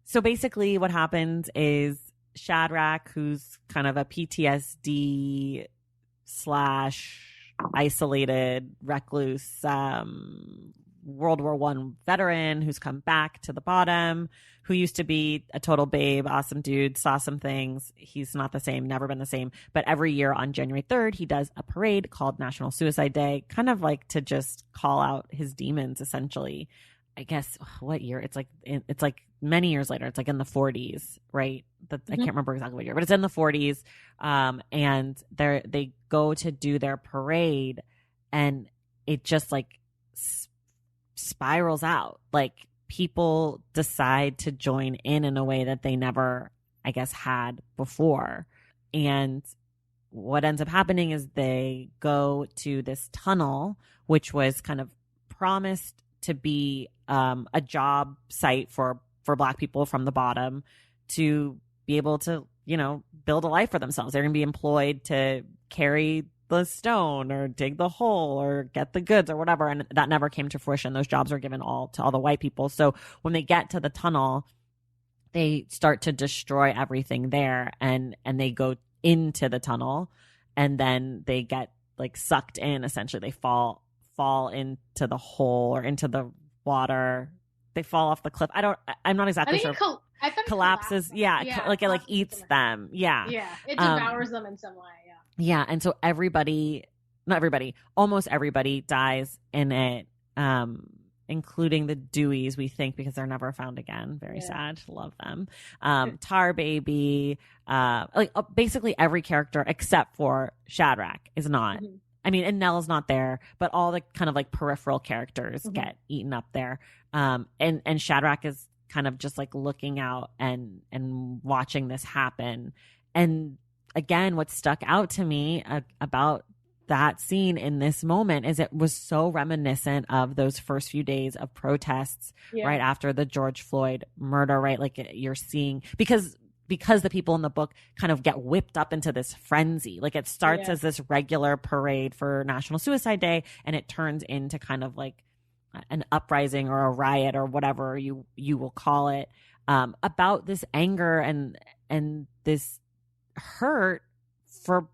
So basically what happens is Shadrach, who's kind of a PTSD / isolated, recluse, World War I veteran who's come back to the bottom, who used to be a total babe, awesome dude, saw some things. He's not the same, never been the same. But every year on January 3rd, he does a parade called National Suicide Day, kind of like to just call out his demons, essentially. I guess what year? It's like many years later. It's like in the 40s, right? I can't remember exactly what year, but it's in the 40s. And they go to do their parade, and it just like spirals out. Like, people decide to join in a way that they never, I guess, had before. And what ends up happening is they go to this tunnel, which was kind of promised to be a job site for for Black people from the bottom to be able to, build a life for themselves. They're going to be employed to carry the stone or dig the hole or get the goods or whatever. And that never came to fruition. Those jobs were given all to all the white people. So when they get to the tunnel, they start to destroy everything there, and they go into the tunnel, and then they get like sucked in. Essentially, they fall into the hole or into the water. They fall off the cliff. I'm not exactly sure. I thought collapses. It like eats them. Yeah. Yeah. It devours them in some way. Yeah. Yeah. And so almost everybody dies in it, including the Deweys, we think, because they're never found again. Very sad. Love them. Tar Baby, basically every character except for Shadrach is not. Mm-hmm. I mean, and Nell's not there, but all the kind of like peripheral characters get eaten up there. And Shadrach is kind of just like looking out and watching this happen. And again, what stuck out to me about that scene in this moment is it was so reminiscent of those first few days of protests right after the George Floyd murder, right? Like you're seeing, because the people in the book kind of get whipped up into this frenzy. Like it starts as this regular parade for National Suicide Day, and it turns into kind of like an uprising or a riot or whatever you will call it, about this anger and this hurt for,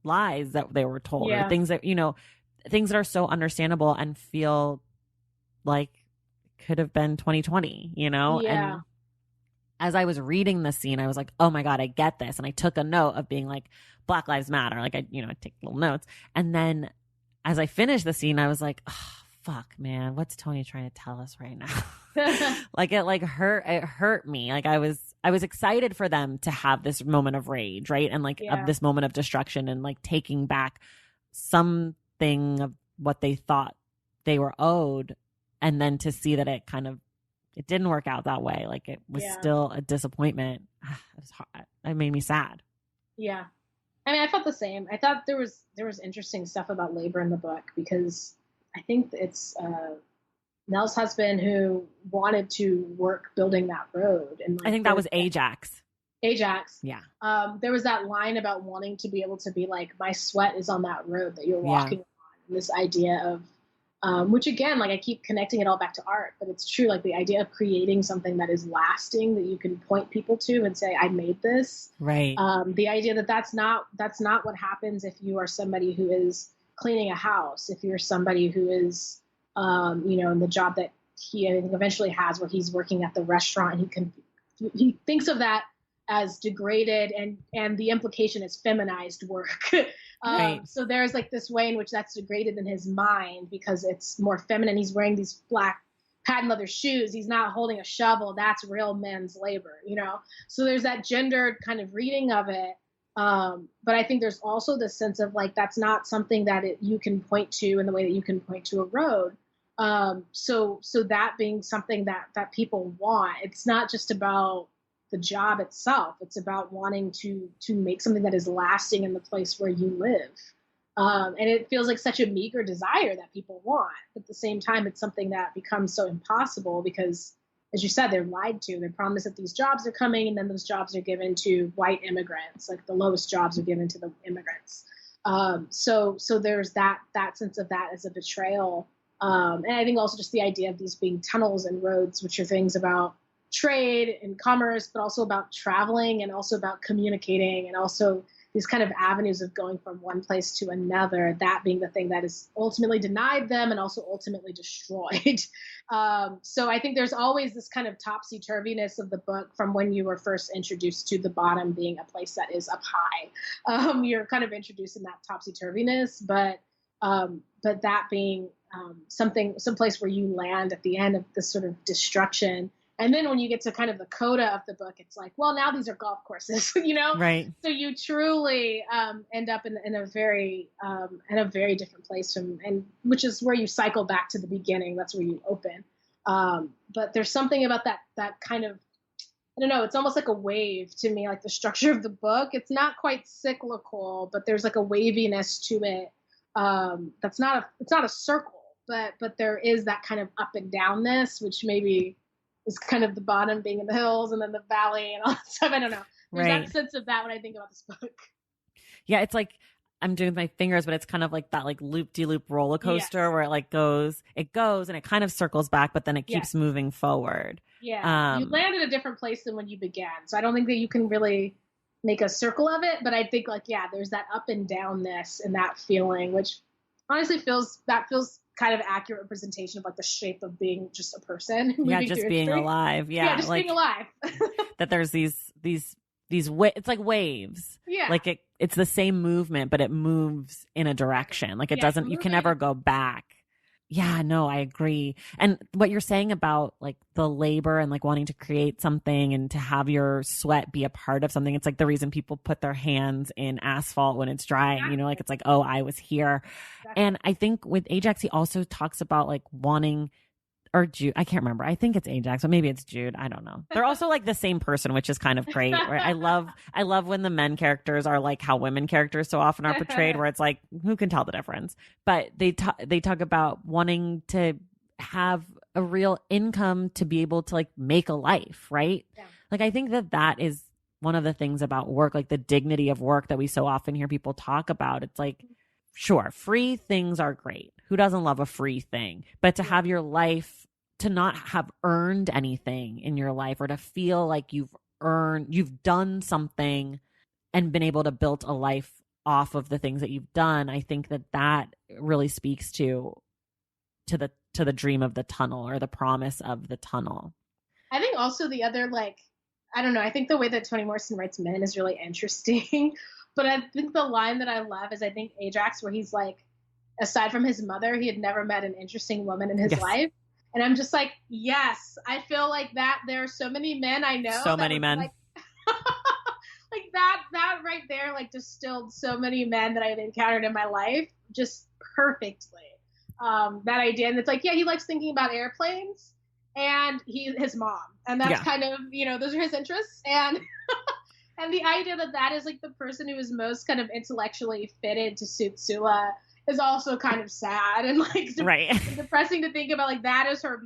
lies that they were told, or things that are so understandable and feel like could have been 2020, And as I was reading the scene, I was like, oh my God, I get this. And I took a note of being like, Black Lives Matter. Like I take little notes. And then as I finished the scene, I was like, oh, fuck, man, what's Toni trying to tell us right now? Like it hurt me. Like I was excited for them to have this moment of rage, right? And like of this moment of destruction and like taking back something of what they thought they were owed. And then to see that it didn't work out that way. Like it was still a disappointment. It was hard. It made me sad. Yeah. I mean, I felt the same. I thought there was interesting stuff about labor in the book, because I think it's Nell's husband who wanted to work building that road. And like, I think that was Ajax. Yeah. There was that line about wanting to be able to be like, my sweat is on that road that you're walking on. And this idea of, which again, like I keep connecting it all back to art, but it's true. Like the idea of creating something that is lasting, that you can point people to and say, I made this. Right. The idea that that's not what happens if you are somebody who is cleaning a house, if you're somebody who is, in the job that he, I think, eventually has, where he's working at the restaurant, and he thinks of that as degraded, and the implication is feminized work. Right. So there's like this way in which that's degraded in his mind because it's more feminine. He's wearing these black patent leather shoes. He's not holding a shovel. That's real men's labor, So there's that gendered kind of reading of it. But I think there's also this sense of like, that's not something that you can point to in the way that you can point to a road. So that being something that people want, it's not just about the job itself. It's about wanting to make something that is lasting in the place where you live. And it feels like such a meager desire that people want. But at the same time, it's something that becomes so impossible because, as you said, they're lied to. They're promised that these jobs are coming, and then those jobs are given to white immigrants. Like the lowest jobs are given to the immigrants. So there's that sense of that as a betrayal. And I think also just the idea of these being tunnels and roads, which are things about trade and commerce, but also about traveling and also about communicating and also these kind of avenues of going from one place to another, that being the thing that is ultimately denied them and also ultimately destroyed. So I think there's always this kind of topsy-turviness of the book from when you were first introduced to the bottom being a place that is up high. You're kind of introduced in that topsy-turviness, but that being some place where you land at the end of this sort of destruction. And then when you get to kind of the coda of the book, it's like, well, now these are golf courses, Right. So you truly end up in a very different place and which is where you cycle back to the beginning. That's where you open. But there's something about that kind of, I don't know, it's almost like a wave to me, like the structure of the book. It's not quite cyclical, but there's like a waviness to it. It's not a circle, but there is that kind of up and downness, which maybe is kind of the bottom being in the hills and then the valley and all that stuff. I don't know. There's Right. that sense of that when I think about this book. Yeah, it's like I'm doing with my fingers, but it's kind of like that like loop-de-loop roller coaster Yes. where it like goes and it kind of circles back, but then it keeps Yes. moving forward. Yeah. You land at a different place than when you began. So I don't think that you can really make a circle of it, but I think like, yeah, there's that up and downness and that feeling, which honestly feels kind of accurate representation of like the shape of being just a person. Yeah, just being alive. Yeah, just like, being alive. that there's these it's like waves. Yeah. Like it's the same movement, but it moves in a direction. Like it doesn't, you can never go back. Yeah, no, I agree. And what you're saying about like the labor and like wanting to create something and to have your sweat be a part of something. It's like the reason people put their hands in asphalt when it's drying, you know, like it's like, oh, I was here. Exactly. And I think with Ajax, he also talks about like wanting, or Jude, I can't remember. I think it's Ajax, but maybe it's Jude. I don't know. They're also like the same person, which is kind of great. Right? I love when the men characters are like how women characters so often are portrayed, where it's like, who can tell the difference? But they talk about wanting to have a real income to be able to like make a life, right? Yeah. Like I think that is one of the things about work, like the dignity of work that we so often hear people talk about. It's like, sure, free things are great. Who doesn't love a free thing? But to have your life, to not have earned anything in your life, or to feel like you've done something and been able to build a life off of the things that you've done, I think that really speaks to the dream of the tunnel, or the promise of the tunnel. I think also the other, like, I don't know, I think the way that Toni Morrison writes men is really interesting. But I think the line that I love is, I think Ajax, where he's like, aside from his mother, he had never met an interesting woman in his life. And I'm just like, yes, I feel like that there are so many men I know. So many men. Like, like that right there, like distilled so many men that I've encountered in my life just perfectly. That idea. And it's like, yeah, he likes thinking about airplanes and his mom. And that's kind of, you know, those are his interests. And and the idea that is like the person who is most kind of intellectually fitted to suit Sula is also kind of sad and like depressing to think about. Like that is her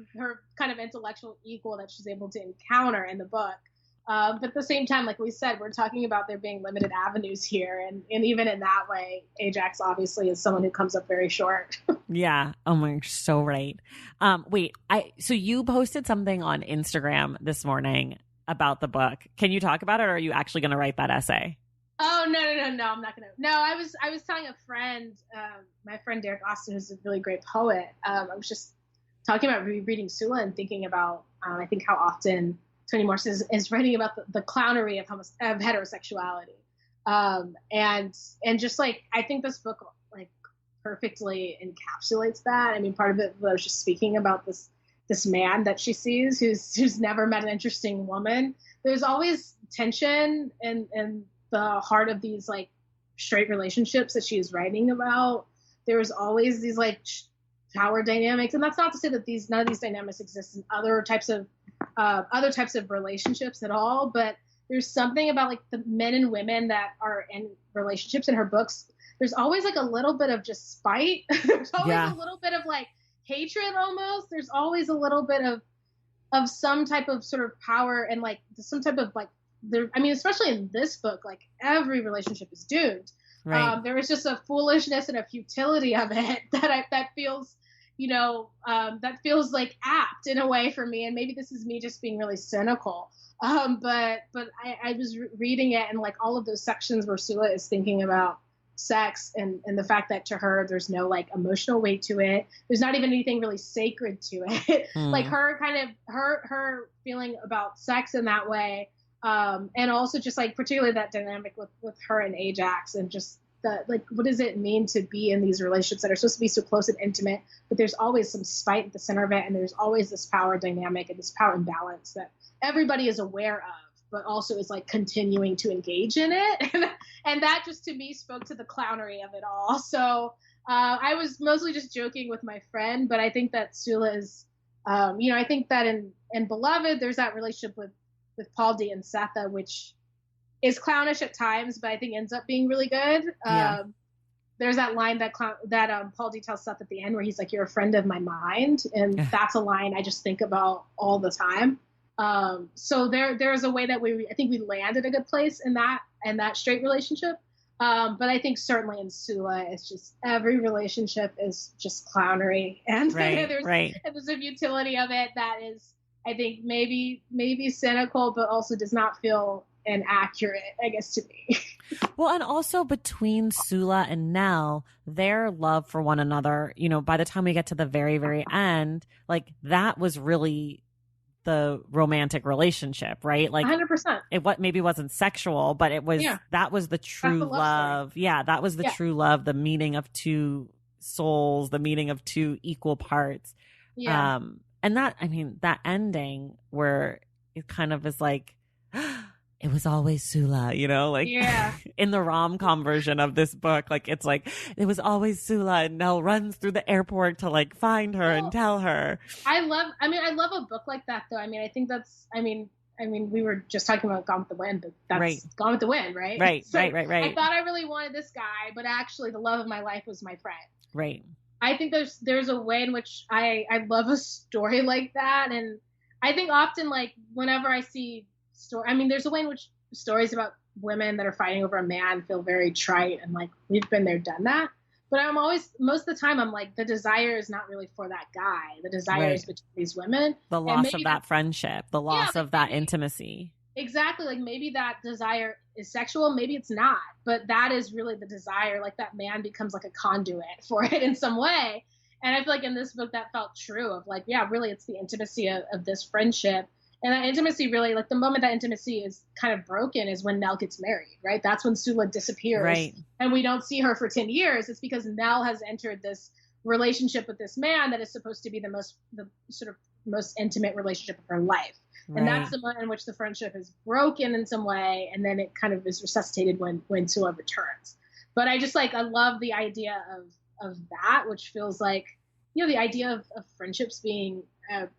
kind of intellectual equal that she's able to encounter in the book. But at the same time, like we said, we're talking about there being limited avenues here. And even in that way, Ajax obviously is someone who comes up very short. Yeah. Oh my, you're so right. Wait, so you posted something on Instagram this morning about the book. Can you talk about it, or are you actually going to write that essay? Oh, no, I'm not going to. No, I was telling a friend, my friend Derek Austin, who's a really great poet. I was just talking about rereading Sula and thinking about, I think how often Toni Morrison is writing about the clownery of heterosexuality. And just like, I think this book like perfectly encapsulates that. I mean, part of it was just speaking about this man that she sees who's never met an interesting woman. There's always tension in the heart of these like straight relationships that she is writing about. There's always these like power dynamics, and that's not to say that none of these dynamics exist in other types of relationships at all. But there's something about like the men and women that are in relationships in her books. There's always like a little bit of just spite. There's always a little bit of like hatred almost. There's always a little bit of some type of sort of power and like some type of like there. I mean, especially in this book, like every relationship is doomed. Right. There is just a foolishness and a futility of it that feels, you know, that feels like apt in a way for me. And maybe this is me just being really cynical. But I was reading it, and like all of those sections where Sula is thinking about sex and the fact that to her there's no like emotional weight to it. There's not even anything really sacred to it. Like her kind of her feeling about sex in that way. And also just like particularly that dynamic with her and Ajax, and just the like, what does it mean to be in these relationships that are supposed to be so close and intimate, but there's always some spite at the center of it, and there's always this power dynamic and this power imbalance that everybody is aware of, but also is like continuing to engage in it. And that just to me spoke to the clownery of it all. So I was mostly just joking with my friend, but I think that Sula is, you know, I think that in Beloved, there's that relationship with Paul D and Setha, which is clownish at times, but I think ends up being really good. Yeah. There's that line that Paul D tells Seth at the end where he's like, "You're a friend of my mind." And that's a line I just think about all the time. So there's a way that I think we landed a good place in that straight relationship. But I think certainly in Sula, it's just every relationship is just clownery, and there's a futility of it that is, I think, maybe cynical, but also does not feel inaccurate, I guess, to me. Well, and also between Sula and Nell, their love for one another, by the time we get to the very, very end, like that was really the romantic relationship, right? Like 100%. Maybe wasn't sexual, but it was, that was the true love. Yeah. That was the true love, the meeting of two souls, the meeting of two equal parts. Yeah. And that ending where it kind of is like, it was always Sula, in the rom-com version of this book, like it's like it was always Sula, and Nell runs through the airport to like find her and tell her. I love a book like that, though. I think that's, we were just talking about Gone with the Wind, but that's Gone with the Wind, right? Right, so right. I thought I really wanted this guy, but actually the love of my life was my friend. Right. I think there's a way in which I love a story like that, and I think often, like, whenever I see there's a way in which stories about women that are fighting over a man feel very trite and like we've been there, done that. But most of the time, I'm like, the desire is not really for that guy. The desire is between these women. The loss of that friendship, the loss of that intimacy. Exactly. Like maybe that desire is sexual, maybe it's not, but that is really the desire. Like that man becomes like a conduit for it in some way. And I feel like in this book that felt true of like, yeah, really it's the intimacy of this friendship. And that intimacy really, like the moment that intimacy is kind of broken is when Nell gets married, right? That's when Sula disappears. Right. And we don't see her for 10 years. It's because Nell has entered this relationship with this man that is supposed to be the sort of most intimate relationship of her life. Right. And that's the moment in which the friendship is broken in some way. And then it kind of is resuscitated when Sula returns. But I just I love the idea of that, which feels like, the idea of friendships being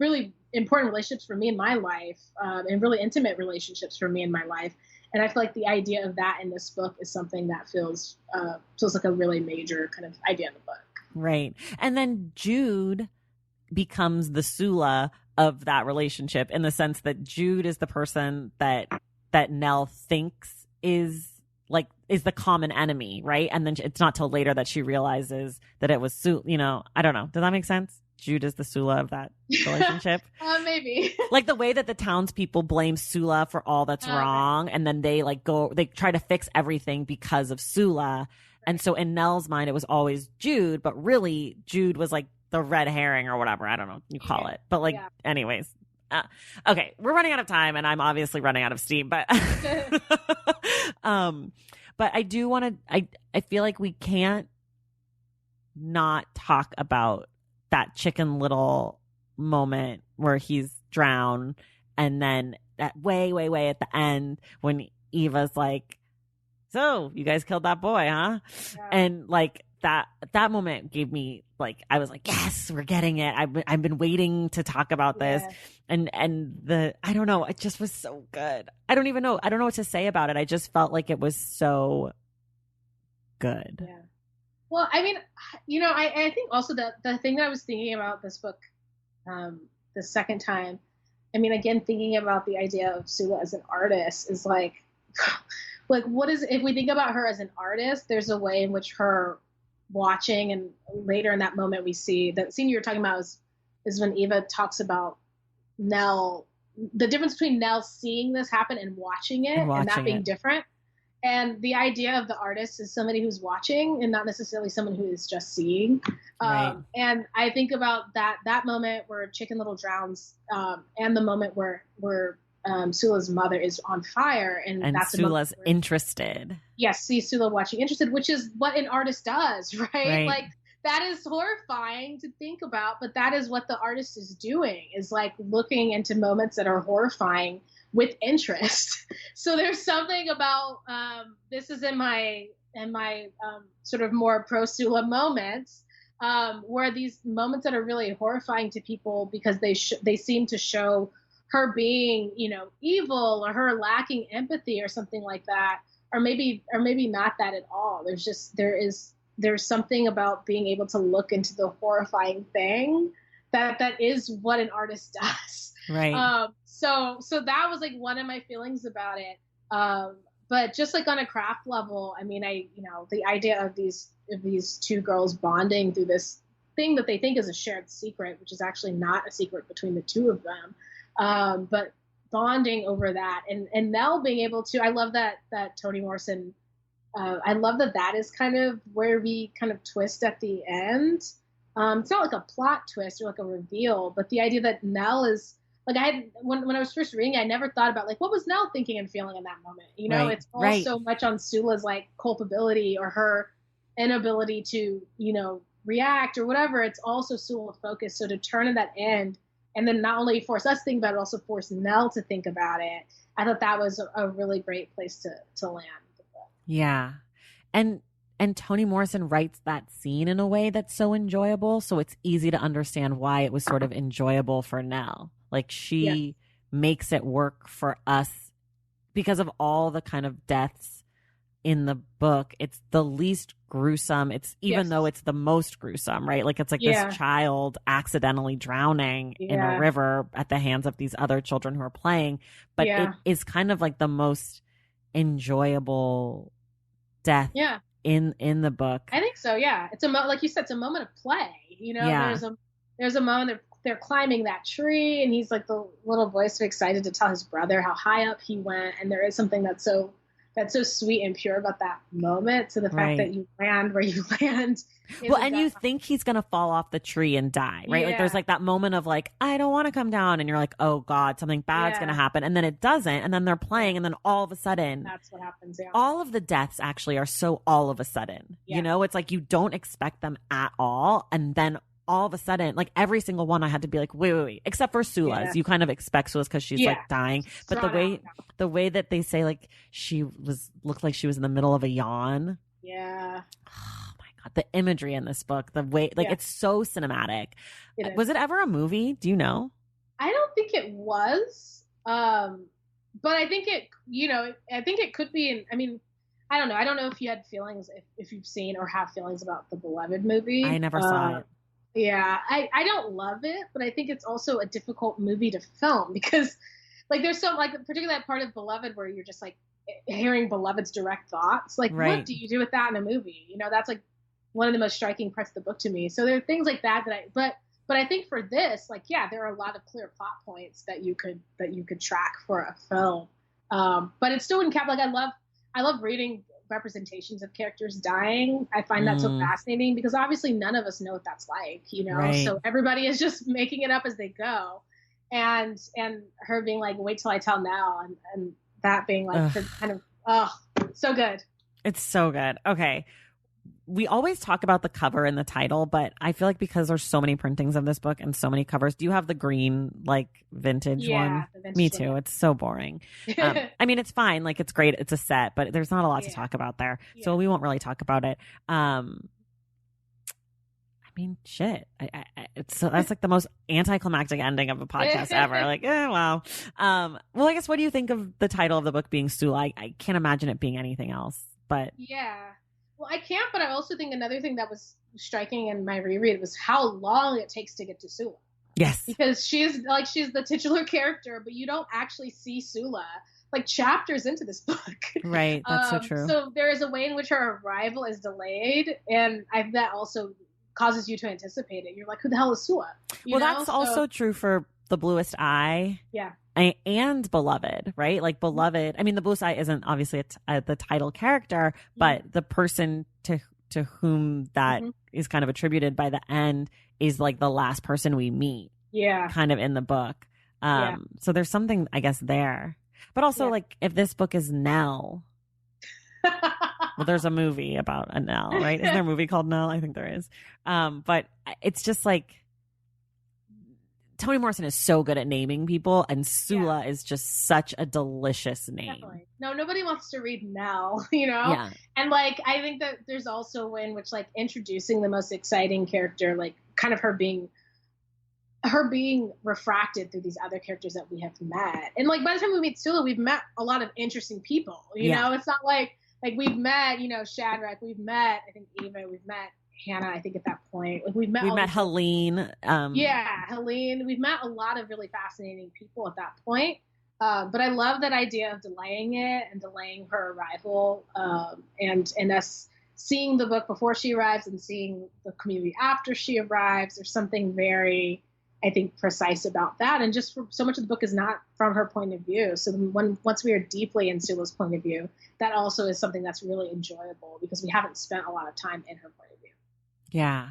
really important relationships for me in my life, and really intimate relationships for me in my life. And I feel like the idea of that in this book is something that feels like a really major kind of idea in the book. Right. And then Jude becomes the Sula of that relationship in the sense that Jude is the person that Nell thinks is the common enemy, right? And then it's not till later that she realizes that it was Sula, I don't know. Does that make sense? Jude is the Sula of that relationship. Maybe. Like the way that the townspeople blame Sula for all that's wrong. And then they they try to fix everything because of Sula. And so in Nell's mind, it was always Jude, but really Jude was like the red herring or whatever. I don't know what you call it. But anyways. Okay, we're running out of time and I'm obviously running out of steam, but but I do want to, I feel like we can't not talk about that Chicken Little moment where he's drowned, and then that way at the end when Eva's like, so you guys killed that boy, huh? Yeah. And like that moment gave me I was like, yes, we're getting it. I've been waiting to talk about this. And I don't know, it just was so good. I don't know what to say about it. I just felt like it was so good. Yeah. Well, I think also the thing that I was thinking about this book the second time, again, thinking about the idea of Sula as an artist is like what is, if we think about her as an artist, there's a way in which her watching, and later in that moment we see that scene you were talking about is when Eva talks about Nell, the difference between Nell seeing this happen and watching it and that being different. And the idea of the artist is somebody who's watching and not necessarily someone who is just seeing. Right. And I think about that moment where Chicken Little drowns, and the moment where Sula's mother is on fire, and that's Sula's interested. Yes, see Sula watching interested, which is what an artist does, right? Like that is horrifying to think about, but that is what the artist is doing, is like looking into moments that are horrifying with interest. So there's something about this is in my sort of more pro Sula moments, where these moments that are really horrifying to people because they seem to show her being, evil, or her lacking empathy or something like that, or maybe not that at all. There's something about being able to look into the horrifying thing that is what an artist does. Right. So that was like one of my feelings about it. But just like on a craft level, I mean, the idea of these two girls bonding through this thing that they think is a shared secret, which is actually not a secret between the two of them. But bonding over that, and Nell being able to, I love that Toni Morrison, I love that is kind of where we kind of twist at the end. It's not like a plot twist or like a reveal, but the idea that Nell is like, when I was first reading, I never thought about like, what was Nell thinking and feeling in that moment? You know, Right. It's all so much on Sula's like culpability or her inability to, react or whatever. It's also Sula focused. So to turn at that end and then not only force us to think about it, also force Nell to think about it. I thought that was a really great place to land. Yeah. And Toni Morrison writes that scene in a way that's so enjoyable. So it's easy to understand why it was sort of enjoyable for Nell. Like she makes it work for us because of all the kind of deaths in the book. It's the least gruesome. It's even though it's the most gruesome, right? Like it's like this child accidentally drowning in a river at the hands of these other children who are playing. But it is kind of like the most enjoyable death in the book. I think so. Yeah. It's like you said, it's a moment of play, there's a moment they're climbing that tree and he's like the little voice so excited to tell his brother how high up he went. And there is something that's so sweet and pure about that moment. So the fact that you land where you land. And you think he's going to fall off the tree and die, right? Like there's like that moment of like, I don't want to come down. And you're like, oh God, something bad's going to happen. And then it doesn't. And then they're playing. And then all of a sudden, that's what happens. Yeah. All of the deaths actually are so all of a sudden, it's like, you don't expect them at all. And then all of a sudden, like every single one, I had to be like, wait, except for Sula's. You kind of expect Sula's because she's like dying. But the way that they say like she looked like she was in the middle of a yawn. Yeah. Oh my God. The imagery in this book, the way, like it's so cinematic. Was it ever a movie? Do you know? I don't think it was. But I think it could be. I mean, I don't know. I don't know if you had feelings, if you've seen or have feelings about the Beloved movie. I never saw it. Yeah, I don't love it, but I think it's also a difficult movie to film because, like, there's so like particularly that part of Beloved where you're just like hearing Beloved's direct thoughts. Like, what do you do with that in a movie? That's like one of the most striking parts of the book to me. So there are things like that but I think for this, like, there are a lot of clear plot points that you could track for a film. But it still wouldn't cap. Like, I love reading representations of characters dying. I find that so fascinating because obviously none of us know what that's like, so everybody is just making it up as they go, and her being like, wait till I tell now, and that being like kind of so good. It's so good. Okay, we always talk about the cover and the title, but I feel like because there's so many printings of this book and so many covers, do you have the green, like, vintage one? Vintage Me too. One. It's so boring. I mean, it's fine. Like, it's great. It's a set, but there's not a lot to talk about there. So we won't really talk about it. I mean, shit. That's like the most anticlimactic ending of a podcast ever. Like, wow. Well, I guess, what do you think of the title of the book being Sula? I can't imagine it being anything else, but. Yeah. Well, I can't, but I also think another thing that was striking in my reread was how long it takes to get to Sula. Yes. Because she's the titular character, but you don't actually see Sula like chapters into this book. Right. That's so true. So there is a way in which her arrival is delayed, and that also causes you to anticipate it. You're like, who the hell is Sula? That's also true for The Bluest Eye. Yeah. And Beloved, right? Like Beloved. I mean, The Bluest Eye isn't obviously the title character, but the person to whom that is kind of attributed by the end is like the last person we meet. Yeah. Kind of in the book. So there's something, I guess, there. But also, like, if this book is Nell, well, there's a movie about a Nell, right? Isn't there a movie called Nell? I think there is. But it's just like, Toni Morrison is so good at naming people, and Sula is just such a delicious name. Definitely. No, nobody wants to read Nell, Yeah. And like, I think that there's also a way in which like introducing the most exciting character, like kind of her being refracted through these other characters that we have met. And like by the time we meet Sula, we've met a lot of interesting people. You know, it's not like we've met, Shadrach, we've met, I think Eva, we've met Hannah, I think, at that point. Like, we met Helene. Helene. We've met a lot of really fascinating people at that point. But I love that idea of delaying it and delaying her arrival, and us seeing the book before she arrives and seeing the community after she arrives. There's something very, I think, precise about that. And just so much of the book is not from her point of view. So once we are deeply in Sula's point of view, that also is something that's really enjoyable because we haven't spent a lot of time in her point of view. Yeah.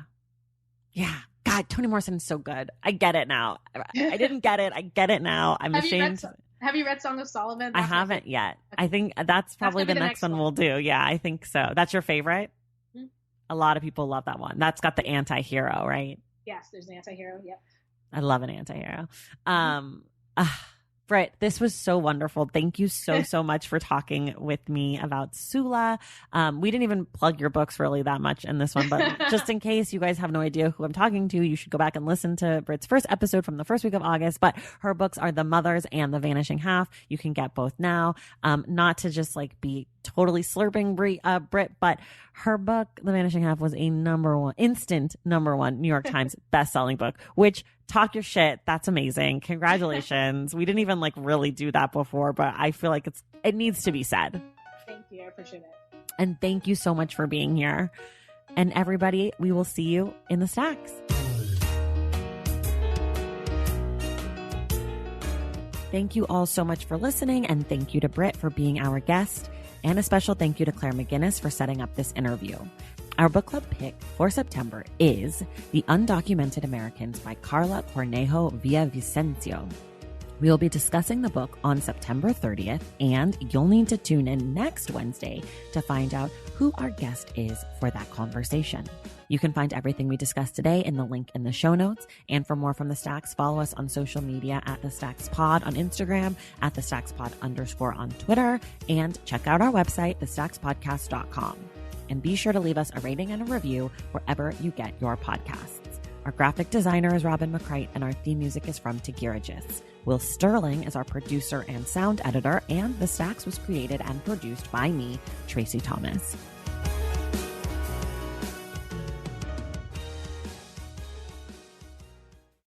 Yeah. God, Toni Morrison is so good. I get it now. I didn't get it. I get it now. I'm ashamed. Have you read Song of Solomon? I haven't yet. Okay. I think that's probably the next one we'll do. Yeah, I think so. That's your favorite? Mm-hmm. A lot of people love that one. That's got the anti-hero, right? Yes, there's an anti-hero. Yep. I love an anti-hero. Brit, this was so wonderful. Thank you so much for talking with me about Sula. We didn't even plug your books really that much in this one, but just in case you guys have no idea who I'm talking to, you should go back and listen to Brit's first episode from the first week of August. But her books are The Mothers and The Vanishing Half. You can get both now. Not to just like be totally slurping Brit, but her book, The Vanishing Half, was a instant number one New York Times bestselling book, which talk your shit. That's amazing. Congratulations. We didn't even like really do that before, but I feel like it needs to be said. Thank you. I appreciate it. And thank you so much for being here. And everybody, we will see you in the stacks. Thank you all so much for listening, and thank you to Brit for being our guest. And a special thank you to Claire McGinnis for setting up this interview. Our book club pick for September is The Undocumented Americans by Carla Cornejo Villavicencio. We will be discussing the book on September 30th, and you'll need to tune in next Wednesday to find out who our guest is for that conversation. You can find everything we discussed today in the link in the show notes. And for more from The Stacks, follow us on social media at The Stacks Pod on Instagram, at The Stacks Pod _ on Twitter, and check out our website, thestackspodcast.com. And be sure to leave us a rating and a review wherever you get your podcasts. Our graphic designer is Robin McCrite, and our theme music is from Tegirigis. Will Sterling is our producer and sound editor, and The Stacks was created and produced by me, Tracy Thomas.